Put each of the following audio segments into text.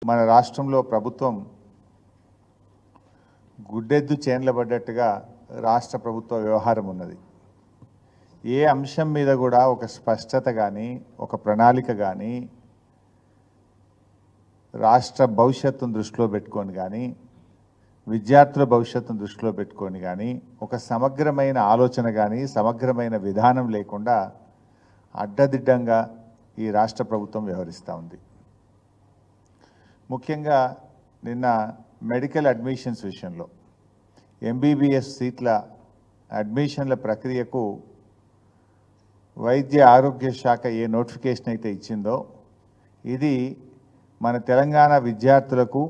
మన రాష్ట్రంలో ప్రభుత్వం గుడ్డెద్దు చేన్ల పడ్డట్టుగా రాష్ట్ర ప్రభుత్వ వ్యవహారం ఉన్నది. ఏ అంశం మీద కూడా ఒక స్పష్టత కానీ ఒక ప్రణాళిక కానీ రాష్ట్ర భవిష్యత్తును దృష్టిలో పెట్టుకొని కానీ విద్యార్థుల భవిష్యత్తును దృష్టిలో పెట్టుకొని కానీ ఒక సమగ్రమైన ఆలోచన కానీ సమగ్రమైన విధానం లేకుండా అడ్డదిడ్డంగా ఈ రాష్ట్ర ప్రభుత్వం వ్యవహరిస్తూ ఉంది. ముఖ్యంగా నిన్న మెడికల్ అడ్మిషన్స్ విషయంలో ఎంబీబీఎస్ సీట్ల అడ్మిషన్ల ప్రక్రియకు వైద్య ఆరోగ్య శాఖ ఏ నోటిఫికేషన్ అయితే ఇచ్చిందో ఇది మన తెలంగాణ విద్యార్థులకు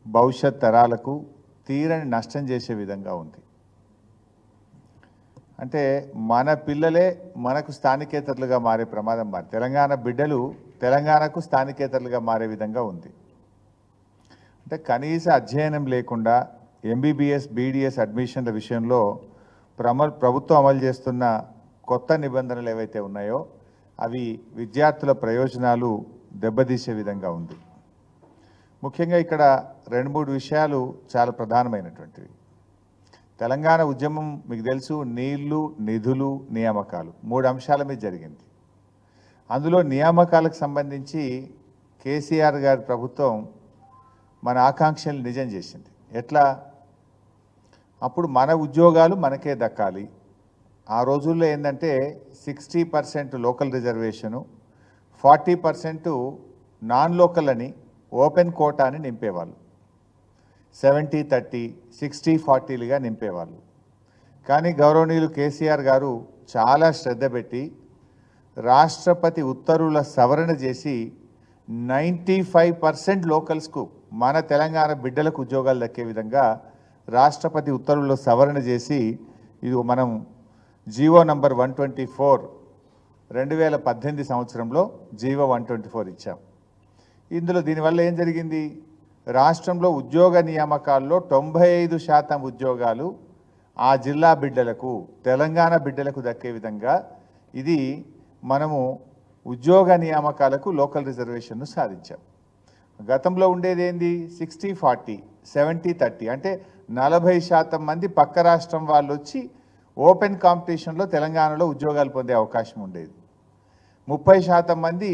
భవిష్యత్ తరాలకు తీరని నష్టం చేసే విధంగా ఉంది. అంటే మన పిల్లలే మనకు స్థానికేతరులుగా మారే ప్రమాదం తెలంగాణ బిడ్డలు తెలంగాణకు స్థానికేతరులుగా మారే విధంగా ఉంది. అంటే కనీస అధ్యయనం లేకుండా ఎంబీబీఎస్ బీడీఎస్ అడ్మిషన్ల విషయంలో ప్రభుత్వం అమలు చేస్తున్న కొత్త నిబంధనలు ఏవైతే ఉన్నాయో అవి విద్యార్థుల ప్రయోజనాలు దెబ్బతీసే విధంగా ఉంది. ముఖ్యంగా ఇక్కడ 2-3 విషయాలు చాలా ప్రధానమైనటువంటివి. తెలంగాణ ఉద్యమం మీకు తెలుసు, నీళ్లు, నిధులు, నియామకాలు 3 అంశాల మీద జరిగింది. అందులో నియామకాలకు సంబంధించి కేసీఆర్ గారి ప్రభుత్వం మన ఆకాంక్షలు నిజం చేసింది. ఎట్లా? అప్పుడు మన ఉద్యోగాలు మనకే దక్కాలి. ఆ రోజుల్లో ఏంటంటే 60% లోకల్ రిజర్వేషను, 40% నాన్ లోకల్ అని ఓపెన్ కోటా అని నింపేవాళ్ళు. 70-30, 60-40లుగా నింపేవాళ్ళు. కానీ గౌరవనీయులు కేసీఆర్ గారు చాలా శ్రద్ధ పెట్టి రాష్ట్రపతి ఉత్తర్వుల సవరణ చేసి 95% లోకల్స్కు మన తెలంగాణ బిడ్డలకు ఉద్యోగాలు దక్కే విధంగా రాష్ట్రపతి ఉత్తర్వుల్లో సవరణ చేసి ఇది మనం జీవో నంబర్ 124 2018 సంవత్సరంలో జీవో 124 ఇచ్చాం. ఇందులో దీనివల్ల ఏం జరిగింది? రాష్ట్రంలో ఉద్యోగ నియామకాల్లో 95% ఉద్యోగాలు ఆ జిల్లా బిడ్డలకు తెలంగాణ బిడ్డలకు దక్కే విధంగా ఇది మనము ఉద్యోగ నియామకాలకు లోకల్ రిజర్వేషన్ను సాధించాం. గతంలో ఉండేది ఏంది? 60-40, 70-30 అంటే 40% మంది పక్క రాష్ట్రం వాళ్ళు వచ్చి ఓపెన్ కాంపిటీషన్లో తెలంగాణలో ఉద్యోగాలు పొందే అవకాశం ఉండేది. 30% మంది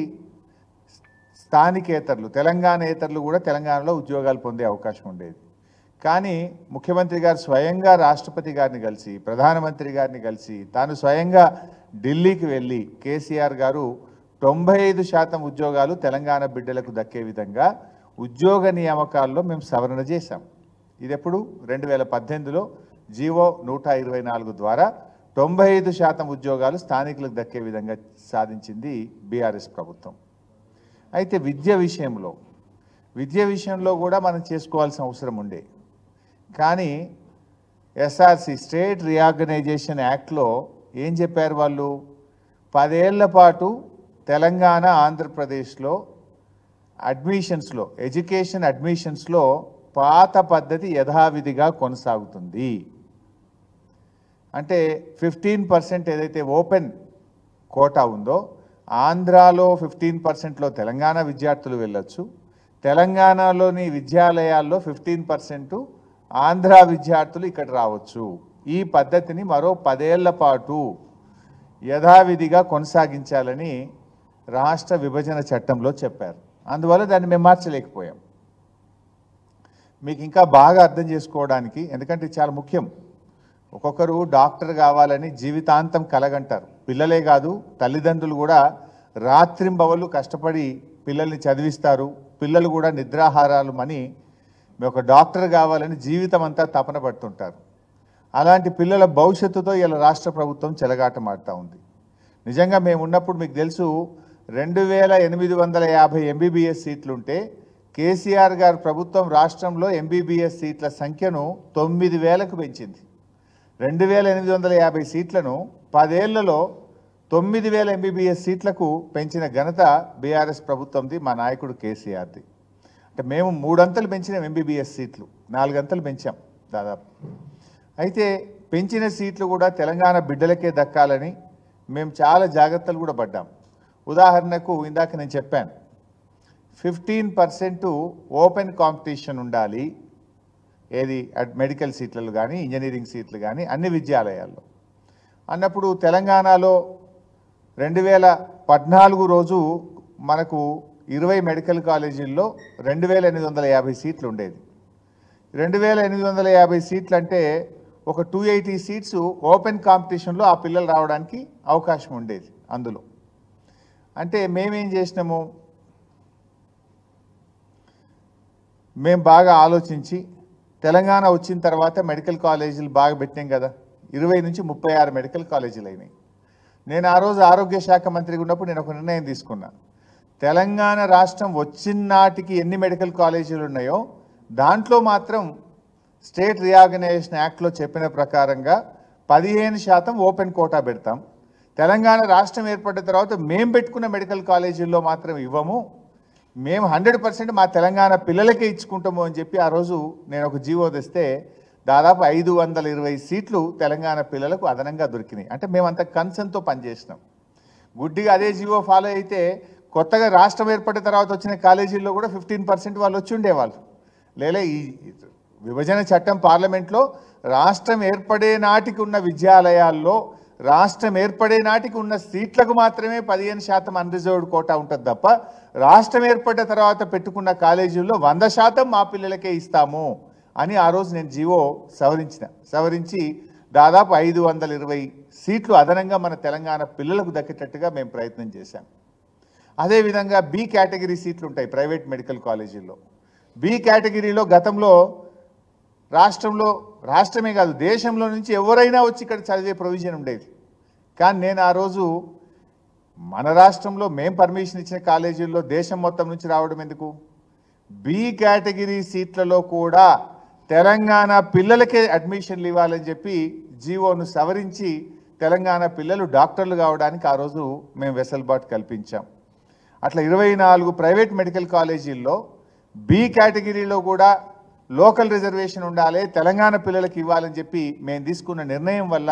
స్థానికేతరులు తెలంగాణేతరులు కూడా తెలంగాణలో ఉద్యోగాలు పొందే అవకాశం ఉండేది. కానీ ముఖ్యమంత్రి గారు స్వయంగా రాష్ట్రపతి గారిని కలిసి ప్రధానమంత్రి గారిని కలిసి తాను స్వయంగా ఢిల్లీకి వెళ్ళి కేసీఆర్ గారు 95% ఉద్యోగాలు తెలంగాణ బిడ్డలకు దక్కే విధంగా ఉద్యోగ నియామకాల్లో మేము సవరణ చేశాం. ఇది ఎప్పుడు? 2018లో జీవో 124 ద్వారా 95% ఉద్యోగాలు స్థానికులకు దక్కే విధంగా సాధించింది బీఆర్ఎస్ ప్రభుత్వం. అయితే విద్య విషయంలో కూడా మనం చేసుకోవాల్సిన అవసరం ఉండే. కానీ ఎస్ఆర్సి స్టేట్ రీఆర్గనైజేషన్ యాక్ట్లో ఏం చెప్పారు వాళ్ళు? 10 ఏళ్ల పాటు తెలంగాణ ఆంధ్రప్రదేశ్లో అడ్మిషన్స్లో ఎడ్యుకేషన్ అడ్మిషన్స్లో పాత పద్ధతి యథావిధిగా కొనసాగుతుంది. అంటే 15% ఏదైతే ఓపెన్ కోటా ఉందో ఆంధ్రాలో 15%లో తెలంగాణ విద్యార్థులు వెళ్ళొచ్చు, తెలంగాణలోని విద్యాలయాల్లో 15% ఆంధ్ర విద్యార్థులు ఇక్కడ రావచ్చు. ఈ పద్ధతిని మరో 10 ఏళ్ల పాటు యథావిధిగా కొనసాగించాలని రాష్ట్ర విభజన చట్టంలో చెప్పారు. అందువల్ల దాన్ని మేము మార్చలేకపోయాం. మీకు ఇంకా బాగా అర్థం చేసుకోవడానికి, ఎందుకంటే చాలా ముఖ్యం, ఒక్కొక్కరు డాక్టర్ కావాలని జీవితాంతం కలగంటారు. పిల్లలే కాదు తల్లిదండ్రులు కూడా రాత్రింబవళ్ళు కష్టపడి పిల్లల్ని చదివిస్తారు. పిల్లలు కూడా నిద్రాహారాలు అని ఒక డాక్టర్ కావాలని జీవితం అంతా తపన పడుతుంటారు. అలాంటి పిల్లల భవిష్యత్తుతో ఇలా రాష్ట్ర ప్రభుత్వం చెలగాటమాడుతూ ఉంది. నిజంగా మేము ఉన్నప్పుడు మీకు తెలుసు 2850 ఎంబీబీఎస్ సీట్లుంటే కేసీఆర్ గారు ప్రభుత్వం రాష్ట్రంలో ఎంబీబీఎస్ సీట్ల సంఖ్యను 9000కు పెంచింది. 2850 సీట్లను 10 ఏళ్లలో 9000 ఎంబీబీఎస్ సీట్లకు పెంచిన ఘనత బీఆర్ఎస్ ప్రభుత్వంది, మా నాయకుడు కేసీఆర్ది. అంటే మేము 3 అంతలు పెంచిన ఎంబీబీఎస్ సీట్లు 4 అంతలు పెంచాం దాదాపు. అయితే పెంచిన సీట్లు కూడా తెలంగాణ బిడ్డలకే దక్కాలని మేము చాలా జాగ్రత్తలు కూడా పడ్డాం. ఉదాహరణకు ఇందాక నేను చెప్పాను 15% ఓపెన్ కాంపిటీషన్ ఉండాలి. ఏది మెడికల్ సీట్లలో కానీ ఇంజనీరింగ్ సీట్లు కానీ అన్ని విద్యాలయాల్లో అన్నప్పుడు తెలంగాణలో 2014 రోజు మనకు 20 మెడికల్ కాలేజీల్లో 2850 సీట్లు ఉండేది. 2850 సీట్లు అంటే ఒక 280 సీట్స్ ఓపెన్ కాంపిటీషన్లో ఆ పిల్లలు రావడానికి అవకాశం ఉండేది. అందులో అంటే మేమేం చేసినాము, మేము బాగా ఆలోచించి తెలంగాణ వచ్చిన తర్వాత మెడికల్ కాలేజీలు బాగా పెట్టాం కదా, 20 నుంచి 36 మెడికల్ కాలేజీలు అయినాయి. నేను ఆ రోజు ఆరోగ్య శాఖ మంత్రిగా ఉన్నప్పుడు నేను ఒక నిర్ణయం తీసుకున్నా. తెలంగాణ రాష్ట్రం వచ్చిన నాటికి ఎన్ని మెడికల్ కాలేజీలు ఉన్నాయో దాంట్లో మాత్రం స్టేట్ రీఆర్గనైజేషన్ యాక్ట్లో చెప్పిన ప్రకారంగా 15% ఓపెన్ కోటా పెడతాం. తెలంగాణ రాష్ట్రం ఏర్పడిన తర్వాత మేము పెట్టుకున్న మెడికల్ కాలేజీల్లో మాత్రం ఇవ్వము, మేము 100% మా తెలంగాణ పిల్లలకే ఇచ్చుకుంటాము అని చెప్పి ఆ రోజు నేను ఒక జీవో తెస్తే దాదాపు 520 సీట్లు తెలంగాణ పిల్లలకు అదనంగా దొరికినాయి. అంటే మేమంత కన్సర్న్తో పనిచేసినాం. గుడ్డిగా అదే జీవో ఫాలో అయితే కొత్తగా రాష్ట్రం ఏర్పడిన తర్వాత వచ్చిన కాలేజీల్లో కూడా 15% వాళ్ళు వచ్చి ఉండేవాళ్ళు. లేలే ఈ విభజన చట్టం పార్లమెంట్లో రాష్ట్రం ఏర్పడే నాటికి ఉన్న విద్యాలయాల్లో రాష్ట్రం ఏర్పడే నాటికి ఉన్న సీట్లకు మాత్రమే 15% అన్రిజర్వ్డ్ కోటా ఉంటుంది తప్ప రాష్ట్రం ఏర్పడిన తర్వాత పెట్టుకున్న కాలేజీల్లో 100% మా పిల్లలకే ఇస్తాము అని ఆ రోజు నేను జీవో సవరించి దాదాపు 520 సీట్లు అదనంగా మన తెలంగాణ పిల్లలకు దక్కేటట్టుగా మేము ప్రయత్నం చేశాం. అదేవిధంగా బి కేటగిరీ సీట్లు ఉంటాయి ప్రైవేట్ మెడికల్ కాలేజీల్లో. బి కేటగిరీలో గతంలో రాష్ట్రమే కాదు దేశంలో నుంచి ఎవరైనా వచ్చి ఇక్కడ చదివే ప్రొవిజన్ ఉండేది. కానీ నేను ఆ రోజు మన రాష్ట్రంలో మేము పర్మిషన్ ఇచ్చిన కాలేజీల్లో దేశం మొత్తం నుంచి రావడం ఎందుకు, బి కేటగిరీ సీట్లలో కూడా తెలంగాణ పిల్లలకే అడ్మిషన్లు ఇవ్వాలని చెప్పి జీవోను సవరించి తెలంగాణ పిల్లలు డాక్టర్లు కావడానికి ఆ రోజు మేము వెసులుబాటు కల్పించాం. అట్లా 24 ప్రైవేట్ మెడికల్ కాలేజీల్లో బి కేటగిరీలో కూడా లోకల్ రిజర్వేషన్ ఉండాలి, తెలంగాణ పిల్లలకి ఇవ్వాలని చెప్పి మేము తీసుకున్న నిర్ణయం వల్ల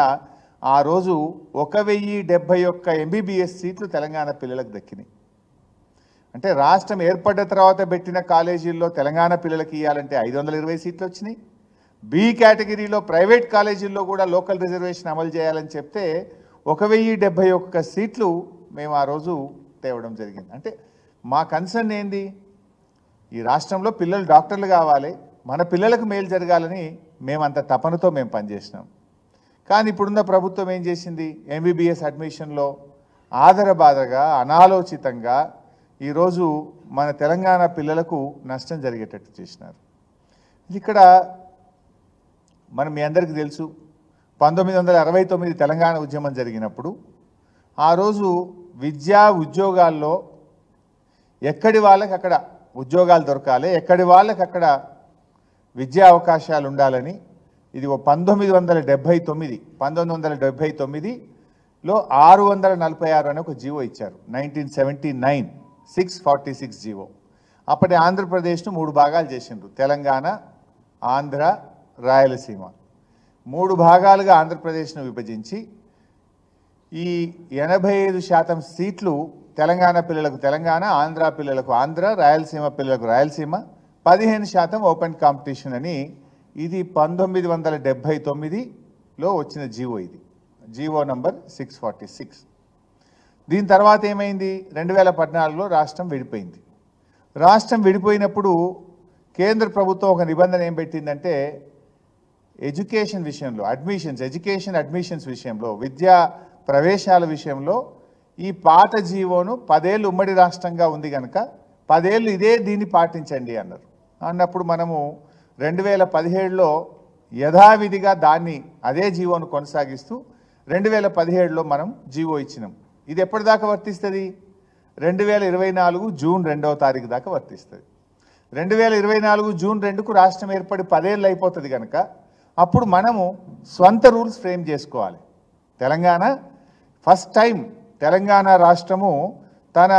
ఆ రోజు 1071 ఎంబీబీఎస్ సీట్లు తెలంగాణ పిల్లలకు దక్కినాయి. అంటే రాష్ట్రం ఏర్పడ్డ తర్వాత పెట్టిన కాలేజీల్లో తెలంగాణ పిల్లలకి ఇవ్వాలంటే 520 సీట్లు వచ్చినాయి. బి కేటగిరీలో ప్రైవేట్ కాలేజీల్లో కూడా లోకల్ రిజర్వేషన్ అమలు చేయాలని చెప్తే 1071 సీట్లు మేము ఆ రోజు తేవడం జరిగింది. అంటే మా కన్సర్న్ ఏంది, ఈ రాష్ట్రంలో పిల్లలు డాక్టర్లు కావాలి, మన పిల్లలకు మేలు జరగాలని మేమంత తపనతో మేము పనిచేసినాం. కానీ ఇప్పుడున్న ప్రభుత్వం ఏం చేసింది, ఎంబీబీఎస్ అడ్మిషన్లో ఆదరబాదరగా అనాలోచితంగా ఈరోజు మన తెలంగాణ పిల్లలకు నష్టం జరిగేటట్టు చేసినారు. ఇక్కడ మీ అందరికీ తెలుసు 1969 తెలంగాణ ఉద్యమం జరిగినప్పుడు ఆ రోజు విద్యా ఉద్యోగాల్లో ఎక్కడి వాళ్ళకి అక్కడ ఉద్యోగాలు దొరకాలి, ఎక్కడి వాళ్ళకి అక్కడ విద్యా అవకాశాలు ఉండాలని ఇది 1979లో 646 అని ఒక జీవో ఇచ్చారు. 1979 646 జీవో. అప్పటి ఆంధ్రప్రదేశ్ను 3 భాగాలు చేసిండ్రు, తెలంగాణ, ఆంధ్ర, రాయలసీమ. 3 భాగాలుగా ఆంధ్రప్రదేశ్ను విభజించి ఈ 85% సీట్లు తెలంగాణ పిల్లలకు తెలంగాణ, ఆంధ్ర పిల్లలకు ఆంధ్ర, రాయలసీమ పిల్లలకు రాయలసీమ, 15% ఓపెన్ కాంపిటీషన్ అని ఇది 1979లో వచ్చిన జీవో. ఇది జీవో నంబర్ 646. దీని తర్వాత ఏమైంది, 2014లో రాష్ట్రం విడిపోయింది. రాష్ట్రం విడిపోయినప్పుడు కేంద్ర ప్రభుత్వం ఒక నిబంధన ఏం పెట్టిందంటే ఎడ్యుకేషన్ విషయంలో ఎడ్యుకేషన్ అడ్మిషన్స్ విషయంలో, విద్యా ప్రవేశాల విషయంలో ఈ పాత జీవోను 10 ఏళ్ళు ఉమ్మడి రాష్ట్రంగా ఉంది కనుక 10 ఏళ్ళు దీన్ని పాటించండి అన్నారు. అన్నప్పుడు మనము 2017లో యథావిధిగా అదే జీవోను కొనసాగిస్తూ 2017లో మనం జీవో ఇచ్చినాం. ఇది ఎప్పటిదాకా వర్తిస్తుంది, 2024 జూన్ 2వ తారీఖు దాకా వర్తిస్తుంది. 2024 జూన్ 2కు రాష్ట్రం ఏర్పడి 10 ఏళ్ళు అయిపోతుంది కనుక అప్పుడు మనము స్వంత రూల్స్ ఫ్రేమ్ చేసుకోవాలి. ఫస్ట్ టైం తెలంగాణ రాష్ట్రము తన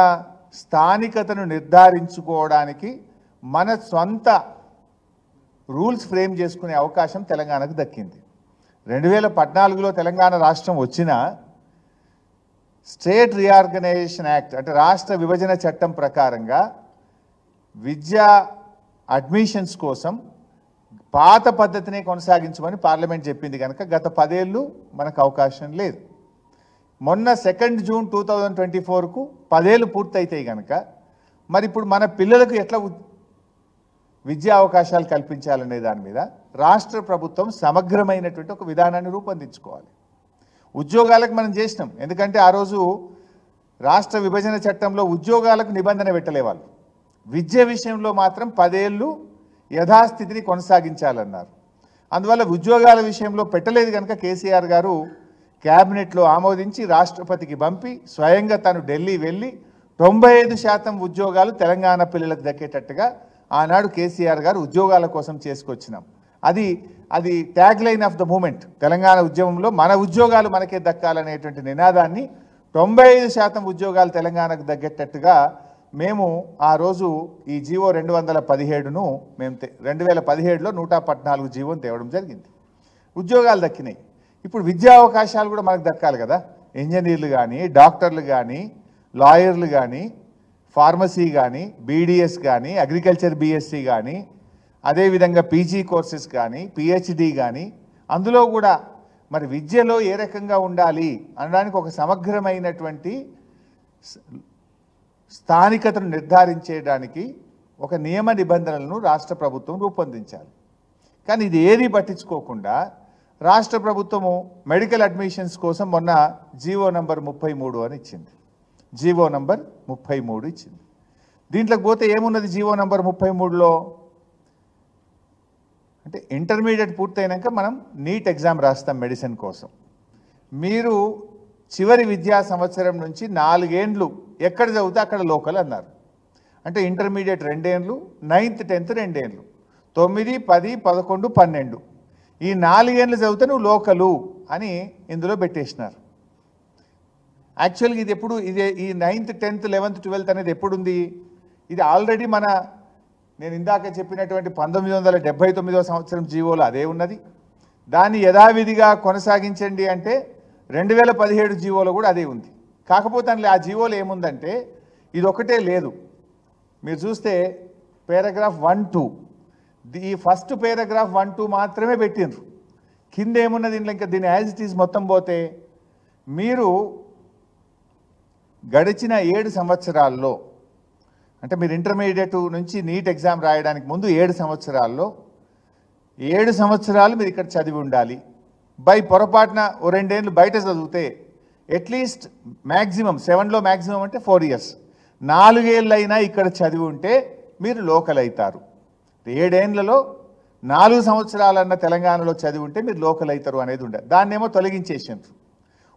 స్థానికతను నిర్ధారించుకోవడానికి మన సొంత రూల్స్ ఫ్రేమ్ చేసుకునే అవకాశం తెలంగాణకు దక్కింది. 2014లో తెలంగాణ రాష్ట్రం వచ్చిన స్టేట్ రీఆర్గనైజేషన్ యాక్ట్ అంటే రాష్ట్ర విభజన చట్టం ప్రకారంగా విద్యా అడ్మిషన్స్ కోసం పాత పద్ధతినే కొనసాగించమని పార్లమెంట్ చెప్పింది కనుక గత 10 ఏళ్ళు మనకు అవకాశం లేదు. మొన్న 2 జూన్ 2024కు 10 ఏళ్ళు పూర్తయితాయి కనుక మరి ఇప్పుడు మన పిల్లలకు ఎట్లా విద్యా అవకాశాలు కల్పించాలనే దాని మీద రాష్ట్ర ప్రభుత్వం సమగ్రమైనటువంటి ఒక విధానాన్ని రూపొందించుకోవాలి. ఉద్యోగాలకు మనం చేసినాం, ఎందుకంటే ఆ రోజు రాష్ట్ర విభజన చట్టంలో ఉద్యోగాలకు నిబంధన పెట్టలేవాళ్ళు. విద్య విషయంలో మాత్రం 10 ఏళ్ళు యథాస్థితిని కొనసాగించాలన్నారు. అందువల్ల ఉద్యోగాల విషయంలో పెట్టలేదు కనుక కేసీఆర్ గారు క్యాబినెట్లో ఆమోదించి రాష్ట్రపతికి పంపి స్వయంగా తను ఢిల్లీ వెళ్ళి 95% ఉద్యోగాలు తెలంగాణ పిల్లలకు దక్కేటట్టుగా ఆనాడు కేసీఆర్ గారు ఉద్యోగాల కోసం చేసుకొచ్చినాం. అది tag line of the moment. Telangana ఉద్యమంలో మన ఉద్యోగాలు మనకే దక్కాలనేటువంటి నినాదాన్ని 95% ఉద్యోగాలు తెలంగాణకు దగ్గేటట్టుగా మేము ఆ రోజు ఈ జీవో 217ను మేము 2017లో 114 జీవోని తేవడం జరిగింది. ఉద్యోగాలు దక్కినాయి. ఇప్పుడు విద్యా అవకాశాలు కూడా మనకు దక్కాలి కదా. ఇంజనీర్లు కానీ, డాక్టర్లు కానీ, లాయర్లు కానీ, ఫార్మసీ కానీ, బీడీఎస్ కానీ, అగ్రికల్చర్ బీఎస్సీ కానీ, అదేవిధంగా పీజీ కోర్సెస్ కానీ, పిహెచ్డి కానీ, అందులో కూడా మరి విద్యలో ఏ రకంగా ఉండాలి అనడానికి ఒక సమగ్రమైనటువంటి స్థానికతను నిర్ధారించేయడానికి ఒక నియమ నిబంధనలను రాష్ట్ర ప్రభుత్వం రూపొందించాలి. కానీ ఇది ఏది పట్టించుకోకుండా రాష్ట్ర ప్రభుత్వము మెడికల్ అడ్మిషన్స్ కోసం మొన్న జీవో నంబర్ 33 అని ఇచ్చింది. జీవో నంబర్ 33 ఇచ్చింది. దీంట్లోకి పోతే ఏమున్నది జీవో నంబర్ 33లో అంటే ఇంటర్మీడియట్ పూర్తయినాక మనం నీట్ ఎగ్జామ్ రాస్తాం మెడిసిన్ కోసం. మీరు చివరి విద్యా సంవత్సరం నుంచి 4 ఏండ్లు ఎక్కడ చదివితే అక్కడ లోకల్ అన్నారు. అంటే ఇంటర్మీడియట్ 2 ఏండ్లు, 9th 10th 2 ఏండ్లు, 9, 10, 11, 12 ఈ 4 ఏండ్లు చదివితే నువ్వు లోకలు అని ఇందులో పెట్టేసినారు. యాక్చువల్గా ఇది ఎప్పుడు ఈ 9th 10th 11th 12th అనేది ఎప్పుడుంది? ఇది ఆల్రెడీ నేను ఇందాక చెప్పినటువంటి 1979వ సంవత్సరం జీవోలో అదే ఉన్నది. దాన్ని యథావిధిగా కొనసాగించండి అంటే 2017 జీవోలో కూడా అదే ఉంది. కాకపోతే అందులో ఆ జీవోలో ఏముందంటే ఇది ఒకటే లేదు. మీరు చూస్తే పారాగ్రాఫ్ 1, 2 ఈ ఫస్ట్ పారాగ్రాఫ్ 1, 2 మాత్రమే పెట్టిండ్రు. కింద ఏమున్నది ఇంకా దీని యాజ్ ఇట్ ఈజ్ మొత్తం పోతే మీరు గడిచిన 7 సంవత్సరాల్లో అంటే మీరు ఇంటర్మీడియట్ నుంచి నీట్ ఎగ్జామ్ రాయడానికి ముందు 7 సంవత్సరాల్లో 7 సంవత్సరాలు మీరు ఇక్కడ చదివి ఉండాలి. బై పొరపాటున 2 ఏండ్లు బయట చదివితే అట్లీస్ట్ మ్యాక్సిమం 7లో మ్యాక్సిమం అంటే 4 years 4 ఏళ్ళైనా ఇక్కడ చదివి ఉంటే మీరు లోకల్ అవుతారు. 7 ఏండ్లలో 4 సంవత్సరాలన్న తెలంగాణలో చదివి ఉంటే మీరు లోకల్ అవుతారు అనేది ఉండదు. దాన్నేమో తొలగించేసిండ్రు.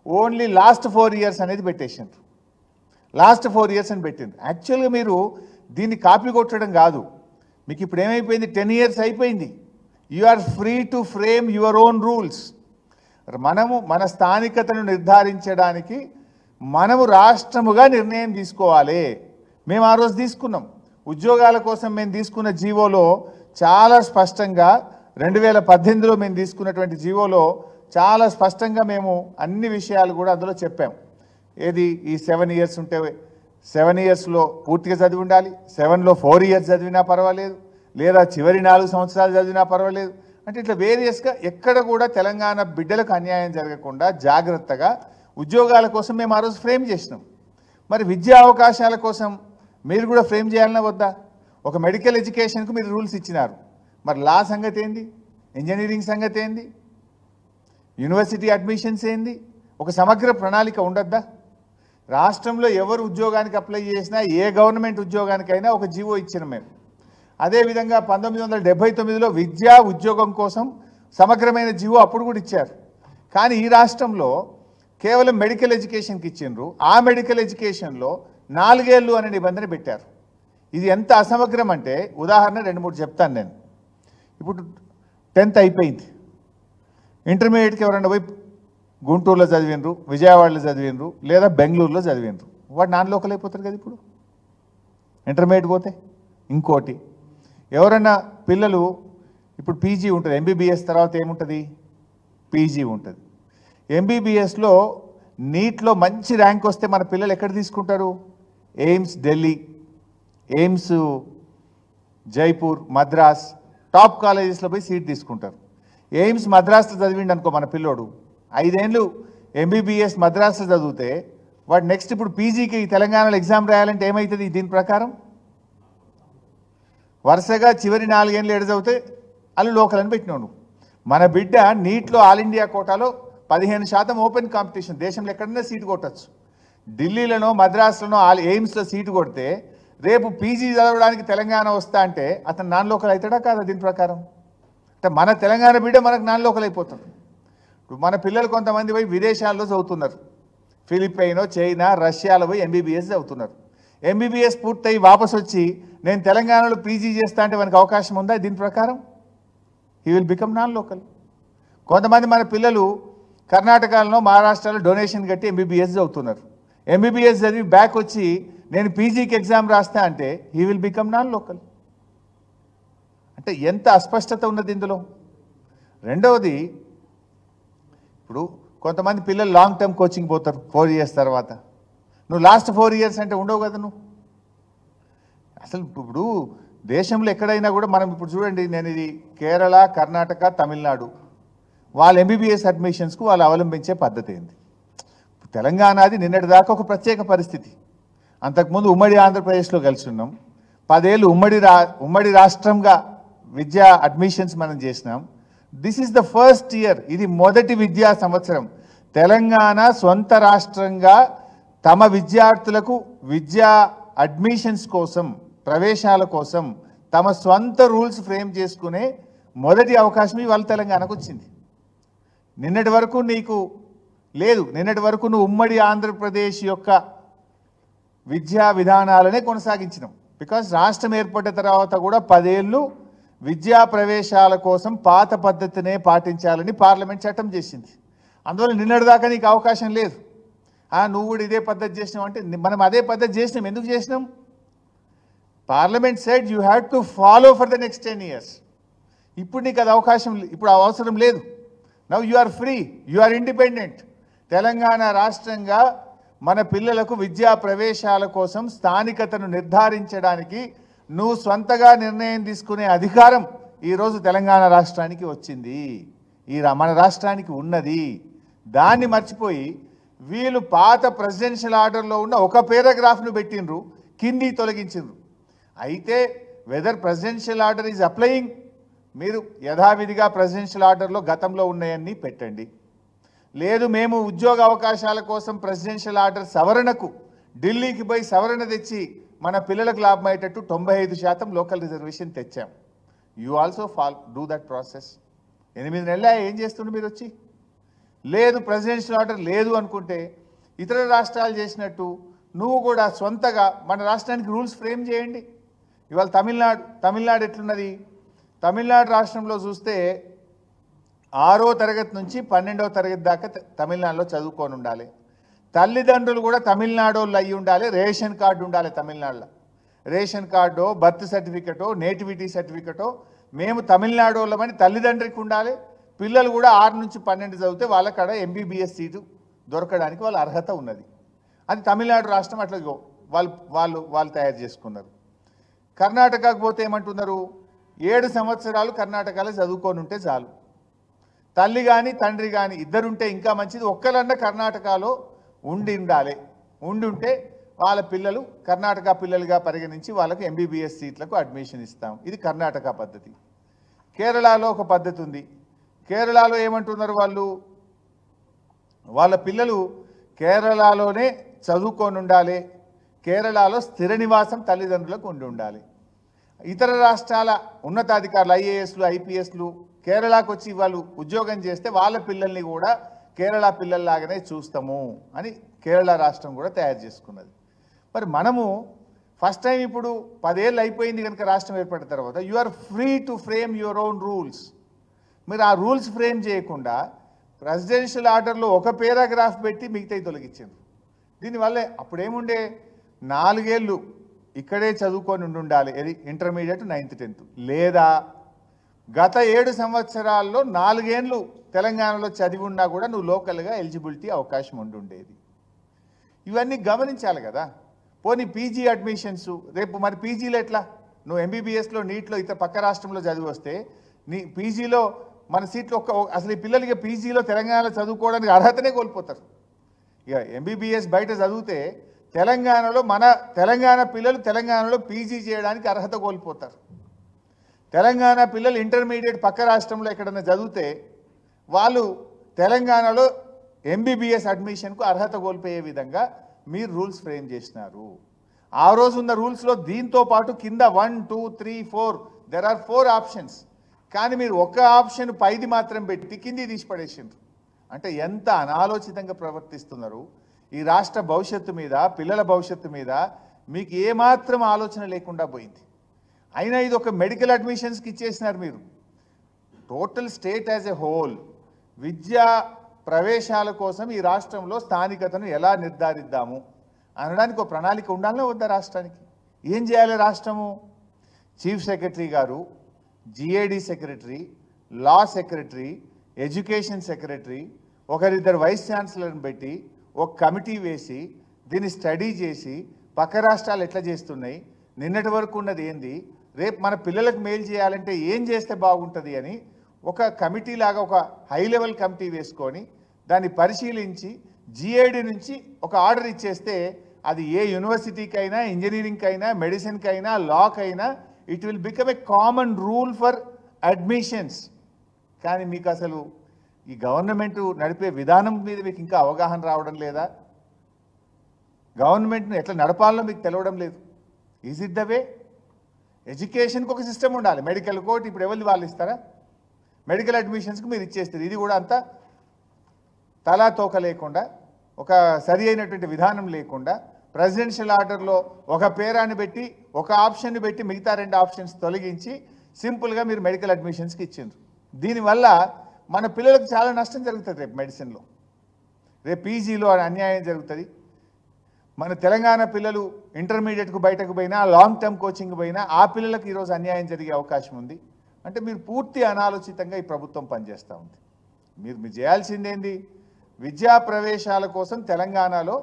ఓన్లీ లాస్ట్ 4 years అనేది పెట్టేసిండ్రు. లాస్ట్ 4 years అని పెట్టింది. యాక్చువల్గా మీరు దీన్ని కాపీ కొట్టడం కాదు. మీకు ఇప్పుడు ఏమైపోయింది? 10 years అయిపోయింది. You are free to frame your own rules. మనము మన స్థానికతను నిర్ధారించడానికి మనము రాష్ట్రముగా నిర్ణయం తీసుకోవాలి. మేము ఆ రోజు తీసుకున్నాం. ఉద్యోగాల కోసం మేము తీసుకున్న జీవోలో చాలా స్పష్టంగా 2018లో మేము తీసుకున్నటువంటి జీవోలో చాలా స్పష్టంగా మేము అన్ని విషయాలు కూడా అందులో చెప్పాం. ఏది ఈ 7 years ఉంటే 7 yearsలో పూర్తిగా చదివి ఉండాలి, 7లో 4 years చదివినా పర్వాలేదు, లేదా చివరి 4 సంవత్సరాలు చదివినా పర్వాలేదు. అంటే ఇట్లా వేరియస్గా ఎక్కడ కూడా తెలంగాణ బిడ్డలకు అన్యాయం జరగకుండా జాగ్రత్తగా ఉద్యోగాల కోసం మేము ఆ రోజు ఫ్రేమ్ చేసినాం. మరి విద్యా అవకాశాల కోసం మీరు కూడా ఫ్రేమ్ చేయాలన్నా వద్దా? ఒక మెడికల్ ఎడ్యుకేషన్కు మీరు రూల్స్ ఇచ్చినారు. మరి లా సంగతి ఏంది? ఇంజనీరింగ్ సంగతి ఏంది? యూనివర్సిటీ అడ్మిషన్స్ ఏంది? ఒక సమగ్ర ప్రణాళిక ఉండద్దా? రాష్ట్రంలో ఎవరు ఉద్యోగానికి అప్లై చేసినా ఏ గవర్నమెంట్ ఉద్యోగానికైనా ఒక జీవో ఇచ్చినాం మేము. అదేవిధంగా 1979లో విద్యా ఉద్యోగం కోసం సమగ్రమైన జీవో అప్పుడు కూడా ఇచ్చారు. కానీ ఈ రాష్ట్రంలో కేవలం మెడికల్ ఎడ్యుకేషన్కి ఇచ్చిండ్రు. ఆ మెడికల్ ఎడ్యుకేషన్లో 4 ఏళ్ళు అనే నిబంధన పెట్టారు. ఇది ఎంత అసమగ్రం అంటే ఉదాహరణ 2-3 చెప్తాను నేను. ఇప్పుడు 10th అయిపోయింది. ఇంటర్మీడియట్కి ఎవరైనా పోయి గుంటూరులో చదివినరు, విజయవాడలో చదివినరు, లేదా బెంగళూరులో చదివినరు, వాడు నాన్ లోకల్ అయిపోతారు కదా. ఇప్పుడు ఇంటర్మీడియట్ పోతే ఇంకోటి ఎవరన్నా పిల్లలు ఇప్పుడు పీజీ ఉంటుంది, ఎంబీబీఎస్ తర్వాత ఏముంటుంది? పీజీ ఉంటుంది. ఎంబీబీఎస్లో నీట్లో మంచి ర్యాంక్ వస్తే మన పిల్లలు ఎక్కడ తీసుకుంటారు? AIIMS Delhi, AIIMS Jaipur, Madras top కాలేజెస్లో పోయి సీట్ తీసుకుంటారు. ఎయిమ్స్ మద్రాస్లో చదివిండి అనుకో మన పిల్లోడు, 5 ఏళ్ళు ఎంబీబీఎస్ మద్రాస్లో చదివితే వాడు నెక్స్ట్ ఇప్పుడు పీజీకి తెలంగాణలో ఎగ్జామ్ రాయాలంటే ఏమవుతుంది? దీని ప్రకారం వరుసగా చివరి 4 ఏళ్ళు ఏడు చదివితే వాళ్ళు లోకల్ అని పెట్టినాడు. మన బిడ్డ నీట్లో ఆల్ ఇండియా కోటాలో 15% ఓపెన్ కాంపిటీషన్, దేశంలో ఎక్కడైనా సీటు కొట్టచ్చు. ఢిల్లీలోనో మద్రాసులోనో ఎయిమ్స్లో సీటు కొడితే రేపు పీజీ చదవడానికి తెలంగాణ వస్తా అంటే అతను నాన్ లోకల్ అవుతాడా కాదా? దీని ప్రకారం అంటే మన తెలంగాణ బిడ్డ మనకు నాన్ లోకల్ అయిపోతుంది. ఇప్పుడు మన పిల్లలు కొంతమంది పోయి విదేశాల్లో చదువుతున్నారు, ఫిలిప్పైనో, చైనా, రష్యాలో పోయి ఎంబీబీఎస్ చదువుతున్నారు. ఎంబీబీఎస్ పూర్తయి వాపసు వచ్చి నేను తెలంగాణలో పీజీ చేస్తా అంటే మనకు అవకాశం ఉందా? దీని ప్రకారం he will become non local. కొంతమంది మన పిల్లలు కర్ణాటకలో, మహారాష్ట్రలో డొనేషన్ కట్టి ఎంబీబీఎస్ చదువుతున్నారు. ఎంబీబీఎస్ చదివి బ్యాక్ వచ్చి నేను పీజీకి ఎగ్జామ్ రాస్తా అంటే he will become non local. అంటే ఎంత అస్పష్టత ఉన్నది ఇందులో. రెండవది, ఇప్పుడు కొంతమంది పిల్లలు లాంగ్ టర్మ్ కోచింగ్ పోతారు 4 years తర్వాత. నువ్వు లాస్ట్ 4 years అంటే ఉండవు కదా నువ్వు. అసలు ఇప్పుడు దేశంలో ఎక్కడైనా కూడా మనం ఇప్పుడు చూడండి, నేను ఇది కేరళ, కర్ణాటక, తమిళనాడు వాళ్ళ ఎంబీబీఎస్ అడ్మిషన్స్కు వాళ్ళు అవలంబించే పద్ధతి ఏంది? తెలంగాణది నిన్నటిదాకా ఒక ప్రత్యేక పరిస్థితి. అంతకుముందు ఉమ్మడి ఆంధ్రప్రదేశ్లో కలిసి ఉన్నాం. 10 ఏళ్ళు ఉమ్మడి రాష్ట్రంగా విద్యా అడ్మిషన్స్ మనం చేసినాం. This is the first year, ఇది మొదటి విద్యా సంవత్సరం తెలంగాణ సొంత రాష్ట్రంగా తమ విద్యార్థులకు విద్యా అడ్మిషన్స్ కోసం, ప్రవేశాల కోసం తమ స్వంత రూల్స్ ఫ్రేమ్ చేసుకునే మొదటి అవకాశం ఇవాళ తెలంగాణకు వచ్చింది. నిన్నటి వరకు నీకు లేదు. నిన్నటి వరకు నువ్వు ఉమ్మడి ఆంధ్రప్రదేశ్ యొక్క విద్యా విధానాలనే కొనసాగించినాం. బికాజ్ రాష్ట్రం ఏర్పడిన తర్వాత కూడా 10 ఏళ్ళు విద్యా ప్రవేశాల కోసం పాత పద్ధతినే పాటించాలని పార్లమెంట్ చట్టం చేసింది. అందువల్ల నిన్నటిదాకా నీకు అవకాశం లేదు. నువ్వు కూడా ఇదే పద్ధతి చేసినావు అంటే మనం అదే పద్ధతి చేసినాం. ఎందుకు చేసినాం? Parliament said you have to follow for the next 10 years. ఇప్పుడు నీకు అది అవకాశం, ఇప్పుడు అవసరం లేదు. Now you are free, you are independent. Telangana రాష్ట్రంగా మన పిల్లలకు విద్యా ప్రవేశాల కోసం స్థానికతను నిర్ధారించడానికి నువ్వు స్వంతగా నిర్ణయం తీసుకునే అధికారం ఈరోజు తెలంగాణ రాష్ట్రానికి వచ్చింది, మన రాష్ట్రానికి ఉన్నది. దాన్ని మర్చిపోయి వీళ్ళు పాత ప్రెసిడెన్షియల్ ఆర్డర్లో ఉన్న ఒక పారాగ్రాఫ్ను పెట్టినరు, కింది తొలగించారు. అయితే whether presidential order is applying, మీరు యథావిధిగా ప్రెసిడెన్షియల్ ఆర్డర్లో గతంలో ఉన్నాయన్నీ పెట్టండి. లేదు మేము ఉద్యోగ అవకాశాల కోసం ప్రెసిడెన్షియల్ ఆర్డర్ సవరణకు ఢిల్లీకి పోయి సవరణ తెచ్చి మన పిల్లలకు లాభమయ్యేటట్టు 95% లోకల్ రిజర్వేషన్ తెచ్చాం. You also do that process. 8 నెలల ఏం చేస్తుండే మీరు వచ్చి? లేదు ప్రెసిడెన్షియల్ ఆర్డర్ లేదు అనుకుంటే ఇతర రాష్ట్రాలు చేసినట్టు నువ్వు కూడా సొంతగా మన రాష్ట్రానికి రూల్స్ ఫ్రేమ్ చేయండి. ఇవాళ తమిళనాడు ఎట్లున్నది? తమిళనాడు రాష్ట్రంలో చూస్తే 6వ తరగతి నుంచి 12వ తరగతి దాకా తమిళనాడులో చదువుకొని ఉండాలి. తల్లిదండ్రులు కూడా తమిళనాడు వాళ్ళు అయ్యి ఉండాలి. రేషన్ కార్డు ఉండాలి తమిళనాడులో. రేషన్ కార్డో, బర్త్ సర్టిఫికెటో, నేటివిటీ సర్టిఫికెటో మేము తమిళనాడు వాళ్ళమని తల్లిదండ్రికి ఉండాలి. పిల్లలు కూడా 6 నుంచి 12 చదివితే వాళ్ళక్కడ ఎంబీబీఎస్ సీటు దొరకడానికి వాళ్ళ అర్హత ఉన్నది. అది తమిళనాడు రాష్ట్రం అట్లా వాళ్ళు తయారు చేసుకున్నారు. కర్ణాటకకు పోతే ఏమంటున్నారు? 7 సంవత్సరాలు కర్ణాటకలో చదువుకొని ఉంటే చాలు. తల్లి కానీ తండ్రి కానీ ఇద్దరుంటే ఇంకా మంచిది. ఒక్కలన్నా కర్ణాటకలో ఉండి ఉంటే వాళ్ళ పిల్లలు కర్ణాటక పిల్లలుగా పరిగణించి వాళ్ళకు ఎంబీబీఎస్ సీట్లకు అడ్మిషన్ ఇస్తాం. ఇది కర్ణాటక పద్ధతి. కేరళలో ఒక పద్ధతి ఉంది. కేరళలో ఏమంటున్నారు? వాళ్ళ పిల్లలు కేరళలోనే చదువుకొని ఉండాలి. కేరళలో స్థిర నివాసం తల్లిదండ్రులకు ఉండాలి. ఇతర రాష్ట్రాల ఉన్నతాధికారులు ఐఏఎస్లు, ఐపీఎస్లు కేరళకు వచ్చి వాళ్ళు ఉద్యోగం చేస్తే వాళ్ళ పిల్లల్ని కూడా కేరళ పిల్లల్లాగానే చూస్తాము అని కేరళ రాష్ట్రం కూడా తయారు చేసుకున్నది. మరి మనము ఫస్ట్ టైం ఇప్పుడు 10 ఏళ్ళు అయిపోయింది కనుక రాష్ట్రం ఏర్పడిన తర్వాత you are free to frame your own rules. మీరు ఆ రూల్స్ ఫ్రేమ్ చేయకుండా ప్రెసిడెన్షియల్ ఆర్డర్లో ఒక పారాగ్రాఫ్ పెట్టి మిగతాయి తొలగించారు. దీనివల్లే అప్పుడేముండే 4 ఏళ్ళు ఇక్కడే చదువుకొని ఉండాలి, ఇంటర్మీడియట్ 9th 10th, లేదా గత 7 సంవత్సరాల్లో 4 ఏళ్ళు తెలంగాణలో చదివి ఉన్నా కూడా నువ్వు లోకల్గా ఎలిజిబిలిటీ అవకాశం ఉండేది. ఇవన్నీ గమనించాలి కదా. పోనీ పీజీ అడ్మిషన్స్ రేపు మరి పీజీలో ఎట్లా? నువ్వు ఎంబీబీఎస్లో నీట్లో ఇతర పక్క రాష్ట్రంలో చదివి వస్తే నీ పీజీలో మన సీట్లు అసలు ఈ పిల్లలకి పీజీలో తెలంగాణలో చదువుకోవడానికి అర్హతనే కోల్పోతారు. ఇక ఎంబీబీఎస్ బయట చదివితే తెలంగాణలో తెలంగాణ పిల్లలు తెలంగాణలో పీజీ చేయడానికి అర్హత కోల్పోతారు. తెలంగాణ పిల్లలు ఇంటర్మీడియట్ పక్క రాష్ట్రంలో ఎక్కడన్నా చదివితే వాళ్ళు తెలంగాణలో ఎంబీబీఎస్ అడ్మిషన్కు అర్హత కోల్పోయే విధంగా మీరు రూల్స్ ఫ్రేమ్ చేసినారు. ఆ రోజు ఉన్న రూల్స్లో దీంతో పాటు కింద 1, 2, 3, 4 దెర్ ఆర్ 4 ఆప్షన్స్. కానీ మీరు ఒక ఆప్షన్ పైది మాత్రం పెట్టి కింది తీసి పడేసిండ్రు. అంటే ఎంత అనాలోచితంగా ప్రవర్తిస్తున్నారు. ఈ రాష్ట్ర భవిష్యత్తు మీద, పిల్లల భవిష్యత్తు మీద మీకు ఏమాత్రం ఆలోచన లేకుండా పోయింది. అయినా ఇది ఒక మెడికల్ అడ్మిషన్స్కి ఇచ్చేసినారు మీరు. Total state as a whole విద్యా ప్రవేశాల కోసం ఈ రాష్ట్రంలో స్థానికతను ఎలా నిర్ధారిద్దాము అనడానికి ఒక ప్రణాళిక ఉండాలనే వద్దా రాష్ట్రానికి? ఏం చేయాలి రాష్ట్రము? చీఫ్ సెక్రటరీ గారు, జిఏడి సెక్రటరీ, లా సెక్రటరీ, ఎడ్యుకేషన్ సెక్రటరీ, ఒకరిద్దరు వైస్ ఛాన్సలర్ని పెట్టి ఒక కమిటీ వేసి దీన్ని స్టడీ చేసి పక్క రాష్ట్రాలు ఎట్లా చేస్తున్నాయి, నిన్నటి వరకు ఉన్నది ఏంది, రేపు మన పిల్లలకు మేలు చేయాలంటే ఏం చేస్తే బాగుంటుంది అని ఒక కమిటీ లాగా ఒక హై లెవెల్ కమిటీ వేసుకొని దాన్ని పరిశీలించి జిఏడి నుంచి ఒక ఆర్డర్ ఇచ్చేస్తే అది ఏ యూనివర్సిటీకైనా, ఇంజనీరింగ్కైనా, మెడిసిన్కైనా, లాకైనా it will become a common rule for admissions. కానీ మీకు అసలు ఈ గవర్నమెంట్ నడిపే విధానం మీద మీకు ఇంకా అవగాహన రావడం లేదా? గవర్నమెంట్ను ఎట్లా నడపాలో మీకు తెలవడం లేదు. Is it the way? ఎడ్యుకేషన్కి ఒక సిస్టమ్ ఉండాలి. మెడికల్ కోర్ట్ ఇప్పుడు ఎవరిది వాళ్ళు ఇస్తారా? మెడికల్ అడ్మిషన్స్కి మీరు ఇచ్చేస్తారు. ఇది కూడా అంతా తలా తోక లేకుండా, ఒక సరి అయినటువంటి విధానం లేకుండా ప్రెసిడెన్షియల్ ఆర్డర్లో ఒక పేరాన్ని పెట్టి ఒక ఆప్షన్ని పెట్టి మిగతా 2 ఆప్షన్స్ తొలగించి సింపుల్గా మీరు మెడికల్ అడ్మిషన్స్కి ఇచ్చిండ్రు. దీనివల్ల మన పిల్లలకు చాలా నష్టం జరుగుతుంది. రేపు మెడిసిన్లో, రేపు పీజీలో అన్యాయం జరుగుతుంది. మన తెలంగాణ పిల్లలు ఇంటర్మీడియట్కు బయటకు పోయినా, లాంగ్ టర్మ్ కోచింగ్ పోయినా ఆ పిల్లలకు ఈరోజు అన్యాయం జరిగే అవకాశం ఉంది. అంటే మీరు పూర్తి అనాలోచితంగా ఈ ప్రభుత్వం పనిచేస్తూ ఉంది. మీరు చేయాల్సిందేంది? విద్యా ప్రవేశాల కోసం తెలంగాణలో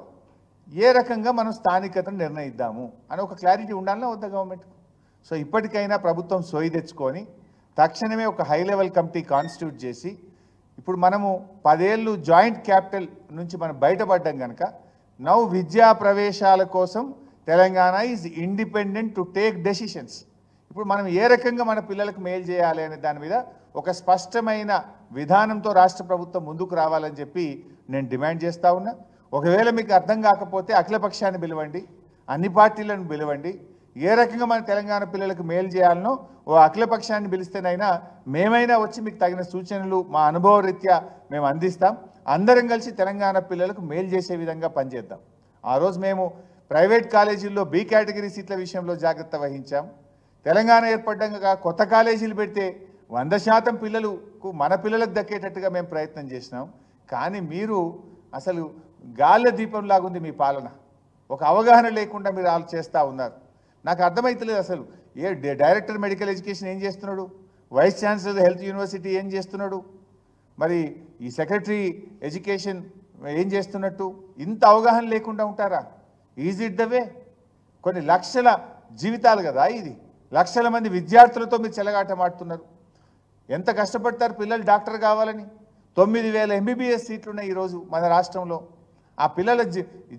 ఏ రకంగా మనం స్థానికతను నిర్ణయిద్దాము అని ఒక క్లారిటీ ఉండాలన్నా వద్ద గవర్నమెంట్కు. సో ఇప్పటికైనా ప్రభుత్వం సోయి తెచ్చుకొని తక్షణమే ఒక హై లెవెల్ కమిటీ కాన్స్టిట్యూట్ చేసి, ఇప్పుడు మనము 10 ఏళ్ళు జాయింట్ క్యాపిటల్ నుంచి మనం బయటపడ్డాం కనుక నౌ విద్యా ప్రవేశాల కోసం Telangana is independent to take decisions. ఇప్పుడు మనం ఏ రకంగా మన పిల్లలకు మేలు చేయాలి అనే దాని మీద ఒక స్పష్టమైన విధానంతో రాష్ట్ర ప్రభుత్వం ముందుకు రావాలని చెప్పి నేను డిమాండ్ చేస్తూ ఉన్నా. ఒకవేళ మీకు అర్థం కాకపోతే అఖిలపక్షాన్ని పిలవండి, అన్ని పార్టీలను పిలవండి. ఏ రకంగా మన తెలంగాణ పిల్లలకు మేలు చేయాలనో ఓ అఖిలపక్షాన్ని పిలిస్తేనైనా మేమైనా వచ్చి మీకు తగిన సూచనలు మా అనుభవ రీత్యా మేము అందిస్తాం. అందరం కలిసి తెలంగాణ పిల్లలకు మేలు చేసే విధంగా పనిచేద్దాం. ఆ రోజు మేము ప్రైవేట్ కాలేజీల్లో బి కేటగిరీ సీట్ల విషయంలో జాగ్రత్త వహించాం. తెలంగాణ ఏర్పడ్డాక కొత్త కాలేజీలు పెడితే 100% పిల్లలకు మన పిల్లలకు దక్కేటట్టుగా మేము ప్రయత్నం చేసినాం. కానీ మీరు అసలు గాలి దీపంలాగా ఉంది మీ పాలన. ఒక అవగాహన లేకుండా మీరు వాళ్ళు చేస్తూ ఉన్నారు. నాకు అర్థమవుతలేదు అసలు డైరెక్టర్ మెడికల్ ఎడ్యుకేషన్ ఏం చేస్తున్నాడు, వైస్ ఛాన్సలర్ హెల్త్ యూనివర్సిటీ ఏం చేస్తున్నాడు, మరి ఈ సెక్రటరీ ఎడ్యుకేషన్ ఏం చేస్తున్నట్టు? ఇంత అవగాహన లేకుండా ఉంటారా? Is it the way? కొన్ని లక్షల జీవితాలు కదా ఇది, లక్షల మంది విద్యార్థులతో మీరు చెలగాటమాడుతున్నారు. ఎంత కష్టపడతారు పిల్లలు డాక్టర్ కావాలని? 9,000 ఎంబీబీఎస్ సీట్లు ఉన్నాయి ఈరోజు మన రాష్ట్రంలో. ఆ పిల్లల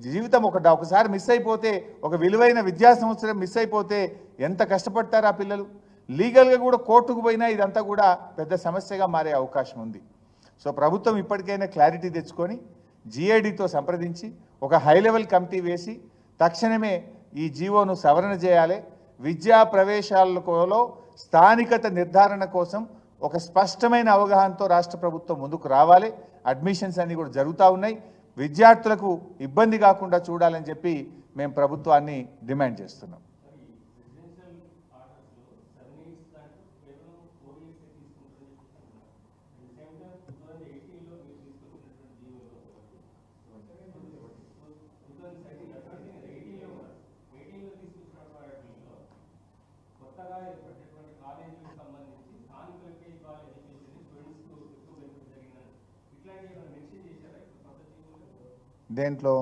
జీవితం ఒకసారి మిస్ అయిపోతే, ఒక విలువైన విద్యా సంవత్సరం మిస్ అయిపోతే ఎంత కష్టపడతారు ఆ పిల్లలు? లీగల్గా కూడా కోర్టుకు పోయినా ఇదంతా కూడా పెద్ద సమస్యగా మారే అవకాశం ఉంది. సో ప్రభుత్వం ఇప్పటికైనా క్లారిటీ తెచ్చుకొని జిఏడితో సంప్రదించి ఒక హై లెవెల్ కమిటీ వేసి తక్షణమే ఈ జీవోను సవరణ చేయాలి. విద్యా ప్రవేశాలలో స్థానికత నిర్ధారణ కోసం ఒక స్పష్టమైన అవగాహనతో రాష్ట్ర ప్రభుత్వం ముందుకు రావాలి. అడ్మిషన్స్ అన్నీ కూడా జరుగుతూ ఉన్నాయి. విద్యార్థులకు ఇబ్బంది కాకుండా చూడాలని చెప్పి మేము ప్రభుత్వాన్ని డిమాండ్ చేస్తున్నాం. దేంట్లో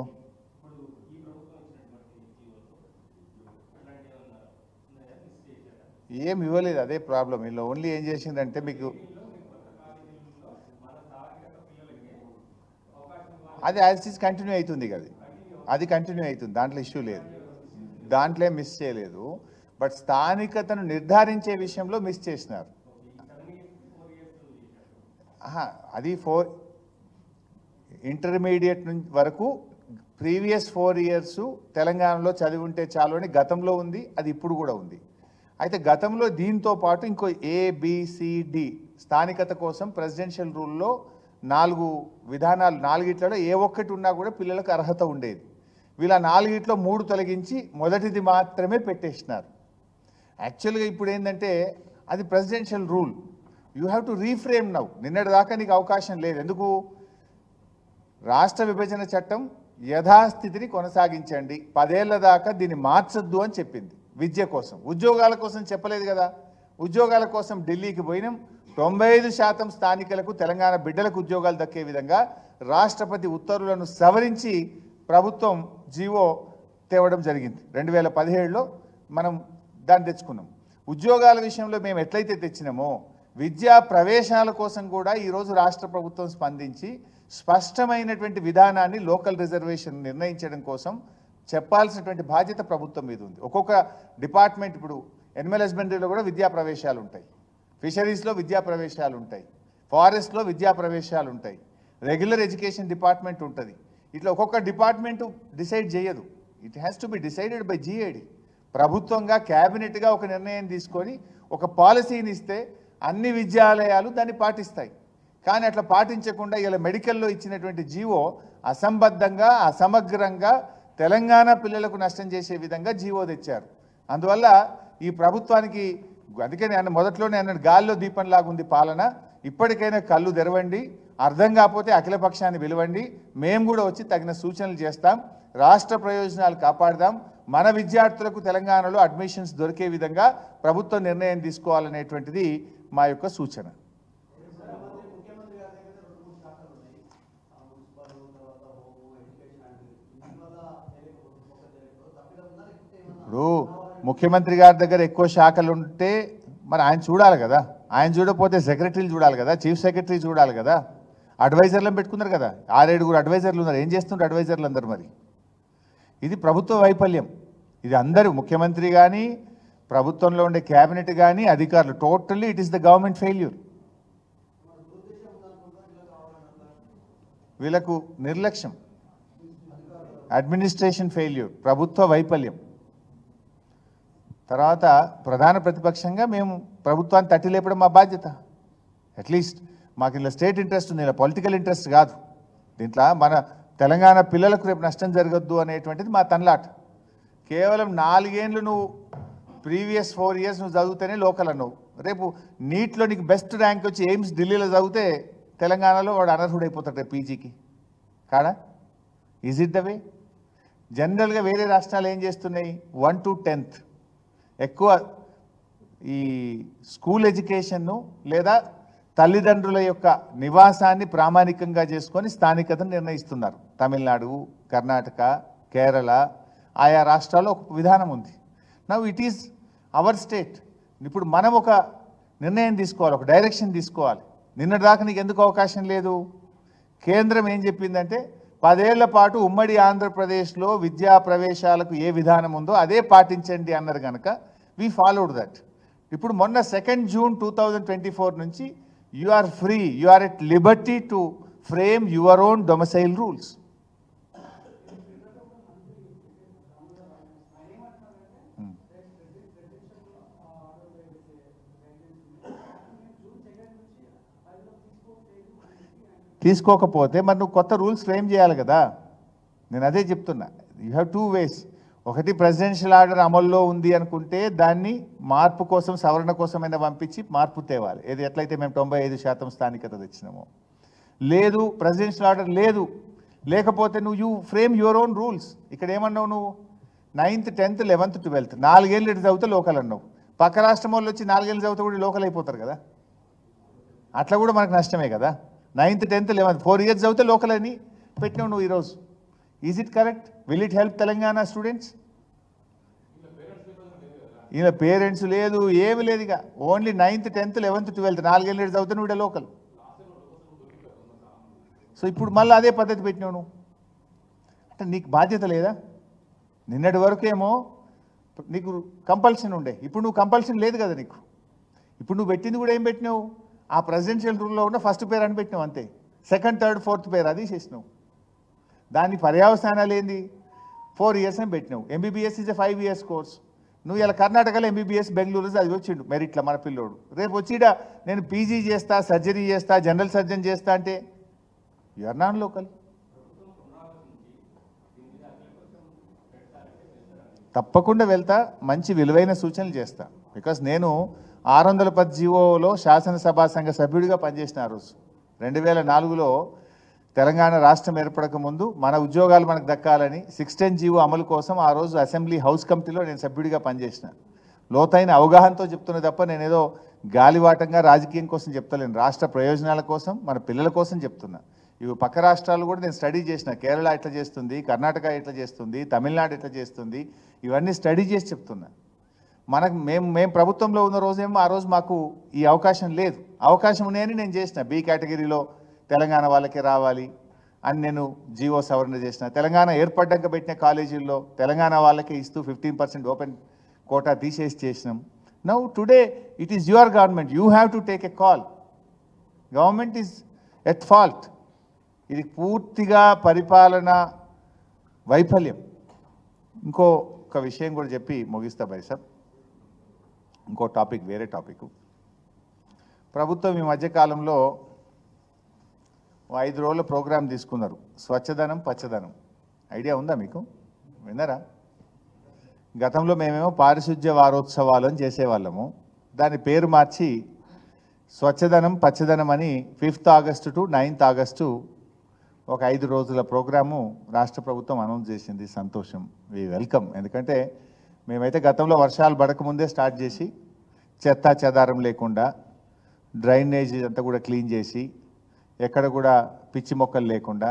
ఏం ఇవ్వలేదు, అదే ప్రాబ్లం. వీళ్ళు ఓన్లీ ఏం చేసిందంటే మీకు అది యాజ్ ఇస్ కంటిన్యూ అవుతుంది కదా, అది కంటిన్యూ అవుతుంది, దాంట్లో ఇష్యూ లేదు, దాంట్లో మిస్ చేయలేదు. బట్ స్థానికతను నిర్ధారించే విషయంలో మిస్ చేసినారు. అది ఇంటర్మీడియట్ నుంచి వరకు ప్రీవియస్ 4 years తెలంగాణలో చదివి ఉంటే చాలు అని గతంలో ఉంది, అది ఇప్పుడు కూడా ఉంది. అయితే గతంలో దీంతో పాటు ఇంకో ABCD స్థానికత కోసం ప్రెసిడెన్షియల్ రూల్లో 4 విధానాలు, 4 ఏ ఒక్కటి ఉన్నా కూడా పిల్లలకు అర్హత ఉండేది. వీళ్ళ 4 3 తొలగించి మొదటిది మాత్రమే పెట్టేసినారు. యాక్చువల్గా ఇప్పుడు ఏంటంటే అది presidential rule, you have to reframe now. నిన్నటి దాకా నీకు అవకాశం లేదు. ఎందుకు? రాష్ట్ర విభజన చట్టం యథాస్థితిని కొనసాగించండి, 10 ఏళ్ల దాకా దీన్ని మార్చొద్దు అని చెప్పింది. విద్య కోసం, ఉద్యోగాల కోసం చెప్పలేదు కదా. ఉద్యోగాల కోసం ఢిల్లీకి పోయినాం. 95% స్థానికులకు, తెలంగాణ బిడ్డలకు ఉద్యోగాలు దక్కే విధంగా రాష్ట్రపతి ఉత్తర్వులను సవరించి ప్రభుత్వం జీవో తేవడం జరిగింది. 2017లో మనం దాన్ని తెచ్చుకున్నాం. ఉద్యోగాల విషయంలో మేము ఎట్లయితే తెచ్చినామో విద్యా ప్రవేశాల కోసం కూడా ఈరోజు రాష్ట్ర ప్రభుత్వం స్పందించి స్పష్టమైనటువంటి విధానాన్ని లోకల్ రిజర్వేషన్ నిర్ణయించడం కోసం చెప్పాల్సినటువంటి బాధ్యత ప్రభుత్వం మీద ఉంది. ఒక్కొక్క డిపార్ట్మెంట్, ఇప్పుడు ఎనిమల్ హస్బెండరీలో కూడా విద్యా ప్రవేశాలు ఉంటాయి, ఫిషరీస్లో విద్యా ప్రవేశాలు ఉంటాయి, ఫారెస్ట్లో విద్యా ప్రవేశాలు ఉంటాయి, రెగ్యులర్ ఎడ్యుకేషన్ డిపార్ట్మెంట్ ఉంటుంది. ఇట్లా ఒక్కొక్క డిపార్ట్మెంటు డిసైడ్ చేయదు. It has to be decided by GAD. ప్రభుత్వంగా క్యాబినెట్గా ఒక నిర్ణయం తీసుకొని ఒక పాలసీని ఇస్తే అన్ని విద్యాలయాలు దాన్ని పాటిస్తాయి. కానీ అట్లా పాటించకుండా ఇలా మెడికల్లో ఇచ్చినటువంటి జీవో అసంబద్ధంగా, అసమగ్రంగా తెలంగాణ పిల్లలకు నష్టం చేసే విధంగా జీవో తెచ్చారు. అందువల్ల ఈ ప్రభుత్వానికి, అందుకే నేను మొదట్లోనే అన్నాడు, గాల్లో దీపంలాగా ఉంది పాలన. ఇప్పటికైనా కళ్ళు తెరవండి, అర్థం కాకపోతే అఖిలపక్షాన్ని పిలవండి, మేము కూడా వచ్చి తగిన సూచనలు చేస్తాం, రాష్ట్ర ప్రయోజనాలు కాపాడదాం, మన విద్యార్థులకు తెలంగాణలో అడ్మిషన్స్ దొరికే విధంగా ప్రభుత్వం నిర్ణయం తీసుకోవాలనేటువంటిది మా యొక్క సూచన. ఇప్పుడు ముఖ్యమంత్రి గారి దగ్గర ఎక్కువ శాఖలు ఉంటే మరి ఆయన చూడాలి కదా, ఆయన చూడకపోతే సెక్రటరీలు చూడాలి కదా, చీఫ్ సెక్రటరీ చూడాలి కదా, అడ్వైజర్లను పెట్టుకున్నారు కదా, 6-7 అడ్వైజర్లు ఉన్నారు. ఏం చేస్తుంటారు అడ్వైజర్లు అందరూ? మరి ఇది ప్రభుత్వ వైఫల్యం. ఇది అందరూ, ముఖ్యమంత్రి కానీ, ప్రభుత్వంలో ఉండే క్యాబినెట్ కానీ, అధికారులు, totally it is the government failure. వీళ్ళకు నిర్లక్ష్యం, అడ్మినిస్ట్రేషన్ ఫెయిల్యూర్, ప్రభుత్వ వైఫల్యం. తర్వాత ప్రధాన ప్రతిపక్షంగా మేము ప్రభుత్వాన్ని తట్టి లేపడం మా బాధ్యత. అట్లీస్ట్ మాకు ఇలా స్టేట్ ఇంట్రెస్ట్ ఉంది, ఇలా పొలిటికల్ ఇంట్రెస్ట్ కాదు. దీంట్లో మన తెలంగాణ పిల్లలకు రేపు నష్టం జరగద్దు అనేటువంటిది మా తనలాట. కేవలం 4 ఏళ్ళు నువ్వు ప్రీవియస్ 4 years నువ్వు చదివితేనే లోకల్ అన్నావు. రేపు నీట్లో నీకు బెస్ట్ ర్యాంక్ వచ్చి ఎయిమ్స్ ఢిల్లీలో చదివితే తెలంగాణలో వాడు అనర్హుడైపోతాడు రేపు పీజీకి కాడా? Is it the way? జనరల్గా వేరే రాష్ట్రాలు ఏం చేస్తున్నాయి, 1 to 10th ఎక్కువ ఈ స్కూల్ ఎడ్యుకేషన్ను లేదా తల్లిదండ్రుల యొక్క నివాసాన్ని ప్రామాణికంగా చేసుకొని స్థానికతను నిర్ణయిస్తున్నారు. తమిళనాడు, కర్ణాటక, కేరళ, ఆయా రాష్ట్రాల్లో ఒక విధానం ఉంది. Now it is our state. ఇప్పుడు మనం ఒక నిర్ణయం తీసుకోవాలి, ఒక డైరెక్షన్ తీసుకోవాలి. నిన్నటిదాకా నీకు ఎందుకు అవకాశం లేదు? కేంద్రం ఏం చెప్పిందంటే 10 ఏళ్ల పాటు ఉమ్మడి ఆంధ్రప్రదేశ్లో విద్యా ప్రవేశాలకు ఏ విధానం ఉందో అదే పాటించండి అన్నారు కనుక వీ ఫాలోడ్ దట్. ఇప్పుడు మొన్న 2 June 2024 నుంచి you are free, you are at liberty to frame your own domicile rules. తీసుకోకపోతే మరి నువ్వు కొత్త రూల్స్ ఫ్రేమ్ చేయాలి కదా. నేను అదే చెప్తున్నా, యూ హ్యావ్ 2 ways. ఒకటి, ప్రెసిడెన్షియల్ ఆర్డర్ అమల్లో ఉంది అనుకుంటే దాన్ని మార్పు కోసం, సవరణ కోసమైనా పంపించి మార్పు తేవాలి. ఏది ఎట్లయితే మేము 95% స్థానికత తెచ్చినామో. లేదు, ప్రెసిడెన్షియల్ ఆర్డర్ లేదు, లేకపోతే నువ్వు you frame your own rules. ఇక్కడ ఏమన్నావు నువ్వు? 9th, 10th, 11th, 12th 4 ఏళ్ళు ఇటు చదివితే లోకల్ అన్నావు. పక్క రాష్ట్రం వాళ్ళు వచ్చి 4 ఏళ్ళు చదివితే కూడా లోకల్ అయిపోతారు కదా. అట్లా కూడా మనకు నష్టమే కదా. 9th, 10th, 11th 4 years చదివితే లోకల్ అని పెట్టినావు నువ్వు ఈరోజు. Is it correct? Will it help Telangana students? ఈయన పేరెంట్స్ లేదు, ఏమి లేదు, ఇక only 9th 10th 11th 12th 4 ఏళ్ళు చదువుతాను వీడ లోకల్. సో ఇప్పుడు మళ్ళీ అదే పద్ధతి పెట్టినావు నువ్వు. అంటే నీకు బాధ్యత లేదా? నిన్నటి వరకు ఏమో నీకు కంపల్షన్ ఉండే, ఇప్పుడు నువ్వు కంపల్షన్ లేదు కదా నీకు. ఇప్పుడు నువ్వు పెట్టింది కూడా ఏం పెట్టినావు? ఆ ప్రెసిడెన్షియల్ రూల్లో ఉన్న ఫస్ట్ పేరు అని పెట్టినావు అంతే. సెకండ్ థర్డ్ ఫోర్త్ పేరు అది చేసినావు. దాని పర్యవసానాలు ఏంది? 4 years అని పెట్టినావు. MBBS is a 5 years course. నువ్వు ఇలా కర్ణాటకలో MBBS బెంగళూరు అది వచ్చిండు మెరిట్లా మన పిల్లోడు. రేపు వచ్చిడా నేను PG చేస్తా, సర్జరీ చేస్తా, జనరల్ సర్జన్ చేస్తా అంటే యు ఆర్ నాన్ లోకల్. తప్పకుండా వెళ్తా, మంచి విలువైన సూచనలు చేస్తా. బికాస్ నేను 610 జీవోలో శాసనసభా సంఘ సభ్యుడిగా పనిచేసిన ఆ రోజు 2004లో తెలంగాణ రాష్ట్రం ఏర్పడక ముందు మన ఉద్యోగాలు మనకు దక్కాలని 610 జీవో అమలు కోసం ఆ రోజు అసెంబ్లీ హౌస్ కమిటీలో నేను సభ్యుడిగా పనిచేసిన. లోతైన అవగాహనతో చెప్తున్నా తప్ప నేనేదో గాలివాటంగా రాజకీయం కోసం చెప్తలేను. రాష్ట్ర ప్రయోజనాల కోసం, మన పిల్లల కోసం చెప్తున్నా. ఇవి పక్క రాష్ట్రాలు కూడా నేను స్టడీ చేసిన. కేరళ ఎట్లా చేస్తుంది, కర్ణాటక ఎట్లా చేస్తుంది, తమిళనాడు ఎట్లా చేస్తుంది, ఇవన్నీ స్టడీ చేసి చెప్తున్నా. మేము ప్రభుత్వంలో ఉన్న రోజేమో ఆ రోజు మాకు ఈ అవకాశం లేదు. అవకాశం ఉన్నాయని నేను చేసిన. B కేటగిరీలో తెలంగాణ వాళ్ళకే రావాలి అని నేను జీవో సవరణ చేసిన. తెలంగాణ ఏర్పడ్డాక పెట్టిన కాలేజీల్లో తెలంగాణ వాళ్ళకే ఇస్తూ 15% ఓపెన్ కోటా తీసేసి చేసినాం. Now today it is your government, you have to take a call. Government is at fault. ఇది పూర్తిగా పరిపాలన వైఫల్యం. ఇంకొక విషయం కూడా చెప్పి ముగిస్తా భాయ్ సాబ్. ఇంకో టాపిక్, వేరే టాపిక్. ప్రభుత్వం ఈ మధ్యకాలంలో 5 రోజుల ప్రోగ్రాం తీసుకున్నారు, స్వచ్ఛదనం పచ్చదనం. ఐడియా ఉందా మీకు? విన్నారా? గతంలో మేమేమో పారిశుధ్య వారోత్సవాలు అని చేసేవాళ్ళము. దాని పేరు మార్చి స్వచ్ఛదనం పచ్చదనం అని 5th August to 9th August ఒక 5 రోజుల ప్రోగ్రాము రాష్ట్ర ప్రభుత్వం అనౌన్స్ చేసింది. సంతోషం, వి వెల్కమ్. ఎందుకంటే మేమైతే గతంలో వర్షాలు పడకముందే స్టార్ట్ చేసి చెత్త చెదారం లేకుండా డ్రైనేజ్ అంతా కూడా క్లీన్ చేసి ఎక్కడ కూడా పిచ్చి మొక్కలు లేకుండా,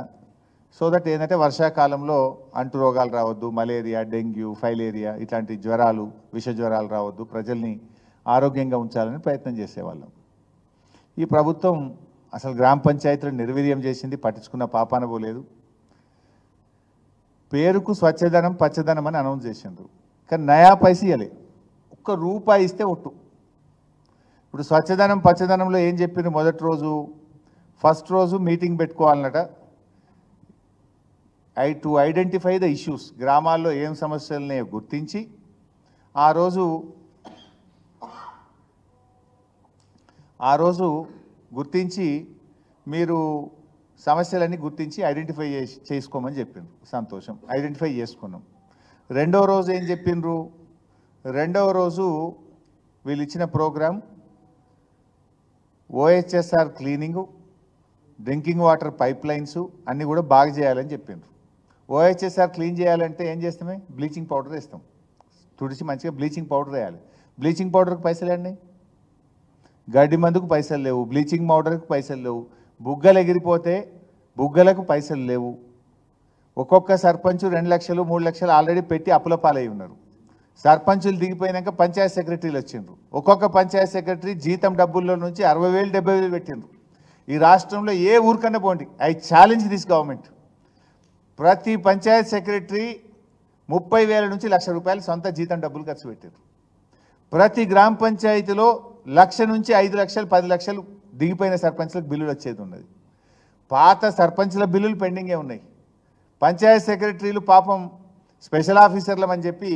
సో దట్ ఏంటంటే వర్షాకాలంలో అంటు రోగాలు రావద్దు, మలేరియా, డెంగ్యూ, ఫైలేరియా ఇట్లాంటి జ్వరాలు, విష జ్వరాలు రావద్దు, ప్రజల్ని ఆరోగ్యంగా ఉంచాలని ప్రయత్నం చేసేవాళ్ళం. ఈ ప్రభుత్వం అసలు గ్రామ పంచాయతీలను నిర్వీర్యం చేసింది, పట్టించుకున్న పాపాన పోలేదు. పేరుకు స్వచ్ఛదనం పచ్చదనం అని అనౌన్స్ చేసిండ్రు, కానీ నయా పైసా ఇవ్వలే. ₹1 ఇస్తే ఒట్టు. ఇప్పుడు స్వచ్ఛదనం పచ్చదనంలో ఏం చెప్పిండ్రు? మొదటి రోజు, ఫస్ట్ రోజు మీటింగ్ పెట్టుకోవాలన్నట. టు ఐడెంటిఫై ద ఇష్యూస్, గ్రామాల్లో ఏం సమస్యలని గుర్తించి ఆ రోజు గుర్తించి మీరు సమస్యలన్నీ గుర్తించి ఐడెంటిఫై చేసుకోమని చెప్పిండ్రు. సంతోషం, ఐడెంటిఫై చేసుకున్నాం. రెండవ రోజు ఏం చెప్పిండ్రు? రెండవ రోజు వీళ్ళు ఇచ్చిన program OHSR cleaning, drinking water pipe lines అన్నీ కూడా బాగా చేయాలని చెప్పిండ్రు. OHSR క్లీన్ చేయాలంటే ఏం చేస్తామే? బ్లీచింగ్ పౌడర్ వేస్తాం, తుడిచి మంచిగా బ్లీచింగ్ పౌడర్ వేయాలి. బ్లీచింగ్ పౌడర్కి పైసలు అండి, గడ్డి మందుకు పైసలు లేవు, బ్లీచింగ్ పౌడర్కి పైసలు లేవు, బుగ్గలు ఎగిరిపోతే బుగ్గలకు పైసలు లేవు. ఒక్కొక్క సర్పంచ్ 2 లక్షలు 3 లక్షలు ఆల్రెడీ పెట్టి అప్పుల పాలై ఉన్నారు. సర్పంచులు దిగిపోయినాక పంచాయత్ సెక్రటరీలు వచ్చిండ్రు. ఒక్కొక్క పంచాయత్ సెక్రటరీ జీతం డబ్బుల్లో నుంచి 60,000 70,000 పెట్టిండ్రు. ఈ రాష్ట్రంలో ఏ ఊరికన్నా పోండి, ఐ ఛాలెంజ్ దిస్ గవర్నమెంట్. ప్రతి పంచాయత్ సెక్రటరీ 30,000 నుంచి ₹1,00,000 సొంత జీతం డబ్బులు ఖర్చు పెట్టారు. ప్రతి గ్రామ పంచాయతీలో 1,00,000 నుంచి 5 లక్షలు 10 లక్షలు దిగిపోయిన సర్పంచ్లకు బిల్లులు వచ్చేది ఉన్నది. పాత సర్పంచ్ల బిల్లులు పెండింగే ఉన్నాయి. పంచాయత్ సెక్రటరీలు పాపం స్పెషల్ ఆఫీసర్లమని చెప్పి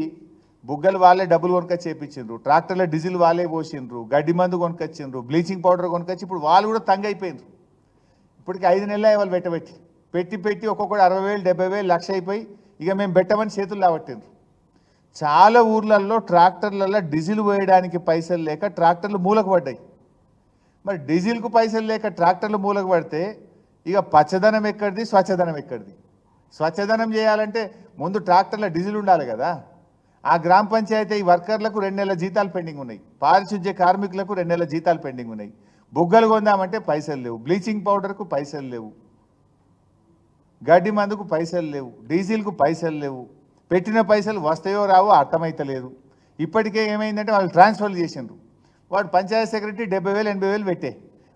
బుగ్గలు వాళ్ళే డబ్బులు కొనుకొచ్చి చేయించిండ్రు, ట్రాక్టర్ల డీజిల్ వాళ్ళే పోసిండ్రు, గడ్డి మందు కొనుకొచ్చిండ్రు, బ్లీచింగ్ పౌడర్ కొనుకొచ్చి ఇప్పుడు వాళ్ళు కూడా తంగైపోయినరు. ఇప్పటికి 5 నెలలు వాళ్ళు పెట్టి ఒక్కొక్కటి 60,000 70,000 1,00,000 అయిపోయి ఇక మేము పెట్టమని చేతులు లావట్టిండ్రు. చాలా ఊర్లలో ట్రాక్టర్లలో డీజిల్ పోయడానికి పైసలు లేక ట్రాక్టర్లు మూలకు పడ్డాయి. మరి డీజిల్కు పైసలు లేక ట్రాక్టర్లు మూలకు పడితే ఇక పచ్చదనం ఎక్కడిది, స్వచ్ఛదనం ఎక్కడిది? స్వచ్ఛదనం చేయాలంటే ముందు ట్రాక్టర్ల డీజిల్ ఉండాలి కదా. ఆ గ్రామ పంచాయతీ వర్కర్లకు 2 నెలల జీతాలు పెండింగ్ ఉన్నాయి, పారిశుధ్య కార్మికులకు 2 నెలల జీతాలు పెండింగ్ ఉన్నాయి. బుగ్గలు కొందామంటే పైసలు లేవు, బ్లీచింగ్ పౌడర్కు పైసలు లేవు, గడ్డి మందుకు పైసలు లేవు, డీజిల్కు పైసలు లేవు. పెట్టిన పైసలు వస్తాయో రావో అర్థమైతలేదు. ఇప్పటికే ఏమైందంటే వాళ్ళు ట్రాన్స్ఫర్లు చేసిండ్రు. వాడు పంచాయతీ సెక్రటరీ 70,000 80,000 పెట్టే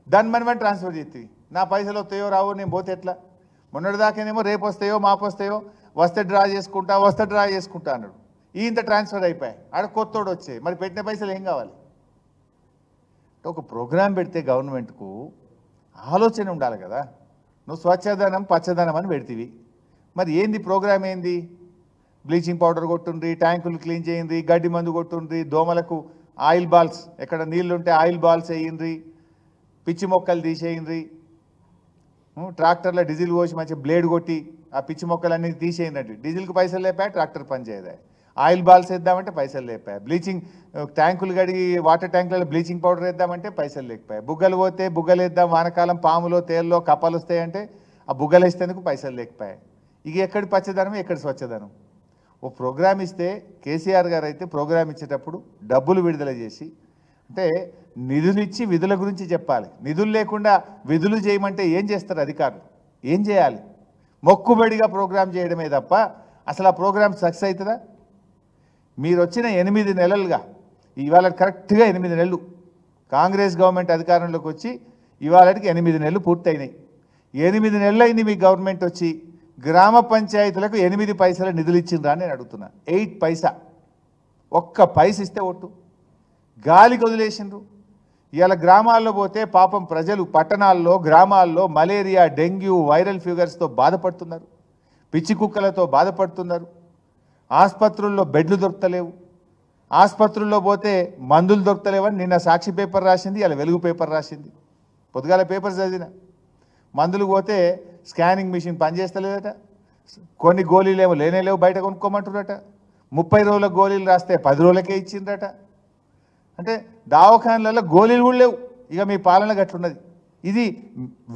దాన్ని మనం ట్రాన్స్ఫర్ చేస్తుంది. నా పైసలు వస్తాయో రావో నేను పోతే ఎట్లా? మొన్నటిదాకానేమో రేపు వస్తాయో మాపు వస్తాయో వస్తే డ్రా చేసుకుంటా అన్నాడు. ఇంత ట్రాన్స్ఫర్ అయిపోయాయి. ఆడ కొత్తోడు వచ్చాయి. మరి పెట్టిన పైసలు ఏం కావాలి? ఒక ప్రోగ్రాం పెడితే గవర్నమెంట్కు ఆలోచన ఉండాలి కదా. నువ్వు స్వచ్ఛధనం పచ్చదనం అని పెడితివి. మరి ఏంది ప్రోగ్రామ్? ఏంది? బ్లీచింగ్ పౌడర్ కొట్టుండ్రి, ట్యాంకులు క్లీన్ చేయండి, గడ్డి మందు కొట్టుండ్రి, దోమలకు ఆయిల్ బాల్స్, ఎక్కడ నీళ్లుంటే ఆయిల్ బాల్స్ వేయండి, పిచ్చి మొక్కలు తీసేయండి, ట్రాక్టర్లో డీజిల్ పోసి మంచి బ్లేడ్ కొట్టి ఆ పిచ్చి మొక్కలన్నీ తీసేయండి. డీజిల్కి పైసలు లేపాయి, ట్రాక్టర్ పని చేయదా. ఆయిల్ బాల్స్ వేద్దామంటే పైసలు లేపాయి. బ్లీచింగ్ ట్యాంకులు కడిగి వాటర్ ట్యాంకులలో బ్లీచింగ్ పౌడర్ వేద్దామంటే పైసలు లేకపోయాయి. బుగ్గలు పోతే బుగ్గలు వేద్దాం, వానకాలం పాములో తేల్లో కప్పలు వస్తాయంటే ఆ బుగ్గలు వేసేందుకు పైసలు లేకపోయాయి. ఇక ఎక్కడి పచ్చదనం, ఎక్కడి స్వచ్ఛదనం? ఓ ప్రోగ్రామ్ ఇస్తే కేసీఆర్ గారు అయితే ప్రోగ్రామ్ ఇచ్చేటప్పుడు డబ్బులు విడుదల చేసి, అంటే నిధులు ఇచ్చి విధుల గురించి చెప్పాలి. నిధులు లేకుండా విధులు చేయమంటే ఏం చేస్తారు అధికారులు? ఏం చేయాలి? మొక్కుబడిగా ప్రోగ్రామ్ చేయడమే తప్ప అసలు ఆ ప్రోగ్రామ్ సక్సెస్ అవుతుందా? మీరు వచ్చిన 8 నెలలుగా, ఇవాళ కరెక్ట్గా 8 నెలలు కాంగ్రెస్ గవర్నమెంట్ అధికారంలోకి వచ్చి ఇవాళకి 8 నెలలు పూర్తయినాయి. 8 నెలలు అయింది మీ గవర్నమెంట్ వచ్చి. గ్రామ పంచాయతీలకు 8 పైసల నిధులు ఇచ్చిండ్రా అని నేను అడుగుతున్నా. 8 పైసా, ఒక్క పైస ఇస్తే ఒట్టు గాలికి వదిలేసిండ్రు. ఇవాళ గ్రామాల్లో పోతే పాపం ప్రజలు పట్టణాల్లో గ్రామాల్లో మలేరియా, డెంగ్యూ, వైరల్ ఫీవర్స్తో బాధపడుతున్నారు, పిచ్చి కుక్కలతో బాధపడుతున్నారు. ఆసుపత్రుల్లో బెడ్లు దొరకలేవు, ఆసుపత్రుల్లో పోతే మందులు దొరకలేవని నిన్న సాక్షి పేపర్ రాసింది, ఇలా వెలుగు పేపర్ రాసింది. పొద్దుగాల పేపర్ చదివిన. మందులు పోతే స్కానింగ్ మిషన్ పనిచేస్తలేదట, కొన్ని గోళీలేమో లేనేలేవు, బయట కొనుక్కోమంటున్నట. 30 రోజుల గోళీలు రాస్తే 10 రోజులకే ఇచ్చిండ్రట. అంటే దవాఖానలలో గోళీలు కూడా లేవు. ఇక మీ పాలన గట్లున్నది. ఇది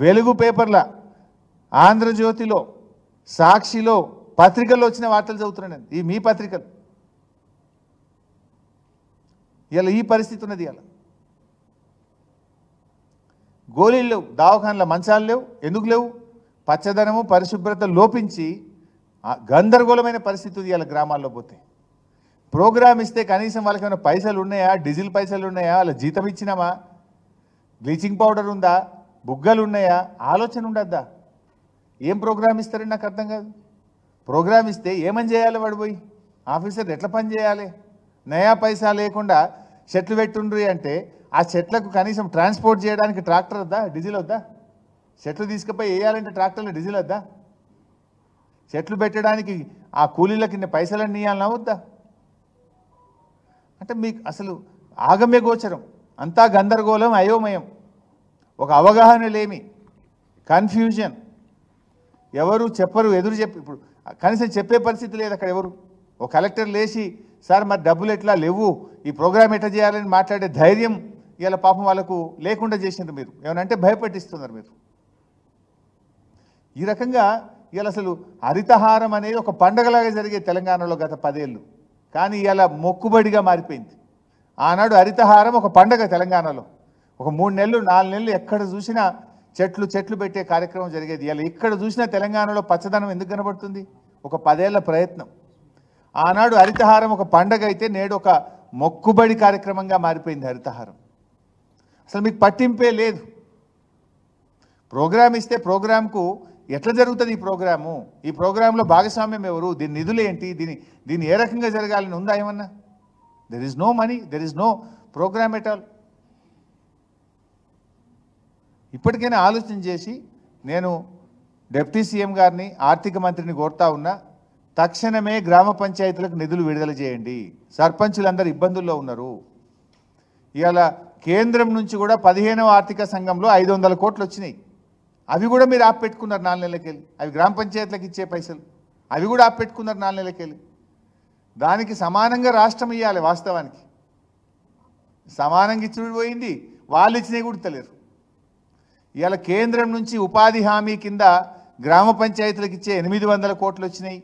వెలుగు పేపర్ల, ఆంధ్రజ్యోతిలో, సాక్షిలో, పత్రికల్లో వచ్చిన వార్తలు చదువుతున్నాను. ఈ మీ పత్రికలు ఇలా ఈ పరిస్థితి ఉన్నది. ఇలా గోళీలు లేవు, దవాఖానల మంచాలు లేవు. ఎందుకు లేవు? పచ్చదనము పరిశుభ్రత లోపించి గందరగోళమైన పరిస్థితి ఇలా గ్రామాల్లో పోతే. ప్రోగ్రామ్ ఇస్తే కనీసం వాళ్ళకి ఏమైనా పైసలు ఉన్నాయా? డీజిల్ పైసలు ఉన్నాయా? వాళ్ళ జీతం ఇచ్చినామా? బ్లీచింగ్ పౌడర్ ఉందా? బుగ్గలు ఉన్నాయా? ఆలోచన ఉండద్దా? ఏం ప్రోగ్రామ్ ఇస్తారని నాకు అర్థం కాదు. ప్రోగ్రామ్ ఇస్తే ఏమని చేయాలి? వాడు పోయి ఆఫీసర్ ఎట్లా పని చేయాలి? నయా పైసా లేకుండా చెట్లు పెట్టుండ్రి అంటే ఆ చెట్లకు కనీసం ట్రాన్స్పోర్ట్ చేయడానికి ట్రాక్టర్ వద్దా? డీజిల్ వద్దా? చెట్లు తీసుకుపోయి వేయాలంటే ట్రాక్టర్లో డీజిల్ వద్దా? చెట్లు పెట్టడానికి ఆ కూలీలకి పైసలన్నీ ఇవ్వాలన్నా వద్దా? అంటే మీకు అసలు ఆగమ్య గోచరం, అంతా గందరగోళం, అయోమయం, ఒక అవగాహన లేమి, కన్ఫ్యూజన్. ఎవరు చెప్పరు, ఎదురు చెప్పి ఇప్పుడు కనీసం చెప్పే పరిస్థితి లేదు అక్కడ ఎవరు. ఒక కలెక్టర్ లేచి సార్ మరి డబ్బులు ఎట్లా లేవు, ఈ ప్రోగ్రామ్ ఎట్లా చేయాలని మాట్లాడే ధైర్యం ఇలా పాపం వాళ్ళకు లేకుండా చేసిండ్రు. మీరు ఏమనంటే భయపెట్టిస్తున్నారు మీరు. ఈ రకంగా ఇలా అసలు హరితహారం అనేది ఒక పండగలాగా జరిగే తెలంగాణలో గత 10 ఏళ్ళు, కానీ ఇలా మొక్కుబడిగా మారిపోయింది. ఆనాడు హరితహారం ఒక పండగ తెలంగాణలో. ఒక 3 నెలలు 4 నెలలు ఎక్కడ చూసినా చెట్లు పెట్టే కార్యక్రమం జరిగేది. ఇలా ఎక్కడ చూసినా తెలంగాణలో పచ్చదనం ఎందుకు కనబడుతుంది? ఒక 10 ఏళ్ల ప్రయత్నం. ఆనాడు హరితహారం ఒక పండగ అయితే నేడు ఒక మొక్కుబడి కార్యక్రమంగా మారిపోయింది హరితహారం. అసలు మీకు పట్టింపే లేదు. ప్రోగ్రామ్ ఇస్తే ప్రోగ్రాంకు ఎట్లా జరుగుతుంది ఈ ప్రోగ్రాము? ఈ ప్రోగ్రాంలో భాగస్వామ్యం ఎవరు? దీని నిధులు ఏంటి? దీన్ని ఏ రకంగా జరగాలని ఉందా ఏమన్నా? There is no money, there is no program at all. ఇప్పటికైనా ఆలోచన చేసి నేను డిప్యూటీ సీఎం గారిని, ఆర్థిక మంత్రిని కోరుతా ఉన్నా, తక్షణమే గ్రామ పంచాయతీలకు నిధులు విడుదల చేయండి. సర్పంచులందరూ ఇబ్బందుల్లో ఉన్నారు. ఇవాళ కేంద్రం నుంచి కూడా 15వ ఆర్థిక సంఘంలో 500 కోట్లు వచ్చినాయి. అవి కూడా మీరు ఆపెట్టుకున్నారు 4 నెలలకెళ్ళి. అవి గ్రామ పంచాయతీలకు ఇచ్చే పైసలు, అవి కూడా ఆపెట్టుకున్నారు 4 నెలలకెళ్ళి. దానికి సమానంగా రాష్ట్రం ఇవ్వాలి. వాస్తవానికి సమానంగా ఇచ్చి పోయింది, వాళ్ళు ఇచ్చినవి కూడా తెలియరు. ఇవాళ కేంద్రం నుంచి ఉపాధి హామీ కింద గ్రామ పంచాయతీలకు ఇచ్చే 800 కోట్లు వచ్చినాయి.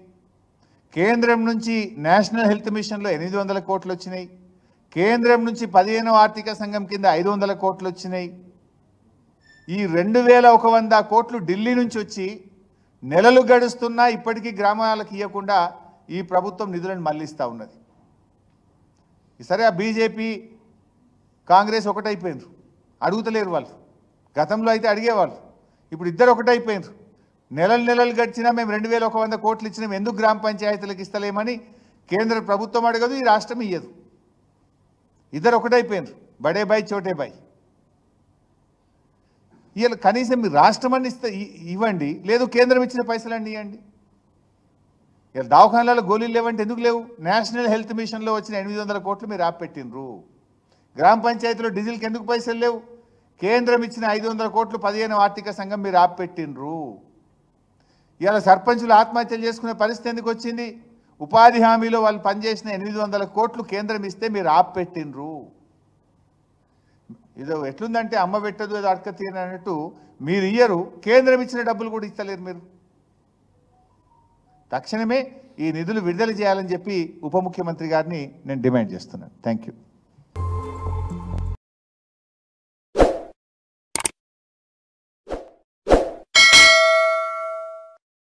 కేంద్రం నుంచి నేషనల్ హెల్త్ మిషన్లో 800 కోట్లు వచ్చినాయి. కేంద్రం నుంచి 15వ ఆర్థిక సంఘం కింద 500 కోట్లు వచ్చినాయి. ఈ 2100 కోట్లు ఢిల్లీ నుంచి వచ్చి నెలలు గడుస్తున్నా ఇప్పటికీ గ్రామాలకు ఇవ్వకుండా ఈ ప్రభుత్వం నిధులను మళ్లిస్తూ ఉన్నది. సరే ఆ బీజేపీ కాంగ్రెస్ ఒకటైపోయినారు, అడుగుతలేరు వాళ్ళు. గతంలో అయితే అడిగేవాళ్ళు, ఇప్పుడు ఇద్దరు ఒకటైపోయినారు. నెలలు గడిచినా మేము 2100 కోట్లు ఇచ్చినాం, ఎందుకు గ్రామ పంచాయతీలకు ఇస్తలేమని కేంద్ర ప్రభుత్వం అడగదు, ఈ రాష్ట్రం ఇయ్యదు. ఇద్దరు ఒకటైపోయినారు, బడే బాయ్ చోటే బాయ్. ఇవాళ కనీసం మీరు రాష్ట్రం అన్ని ఇవ్వండి, లేదు కేంద్రం ఇచ్చిన పైసలన్నీ ఇవ్వండి. ఇలా దవాఖానాలలో గోళీలు లేవంటే ఎందుకు లేవు? నేషనల్ హెల్త్ మిషన్లో వచ్చిన 800 కోట్లు మీరు ఆపెట్టినరు. గ్రామ పంచాయతీలో డీజిల్కి ఎందుకు పైసలు లేవు? కేంద్రం ఇచ్చిన 500 కోట్లు 15వ ఆర్థిక సంఘం మీరు ఆపెట్టినరు. ఇవాళ సర్పంచులు ఆత్మహత్యలు చేసుకునే పరిస్థితి ఎందుకు వచ్చింది? ఉపాధి హామీలో వాళ్ళు పనిచేసిన 800 కోట్లు కేంద్రం ఇస్తే మీరు ఆపెట్టినరు. ఇదో ఎట్లుందంటే అమ్మ పెట్టదు ఏదో అడక తీరనట్టు మీరు ఇయ్యరు, కేంద్రం ఇచ్చిన డబ్బులు కూడా ఇస్తలేరు మీరు. తక్షణమే ఈ నిధులు విడుదల చేయాలని చెప్పి ఉప ముఖ్యమంత్రి గారిని నేను డిమాండ్ చేస్తున్నాను. Thank you.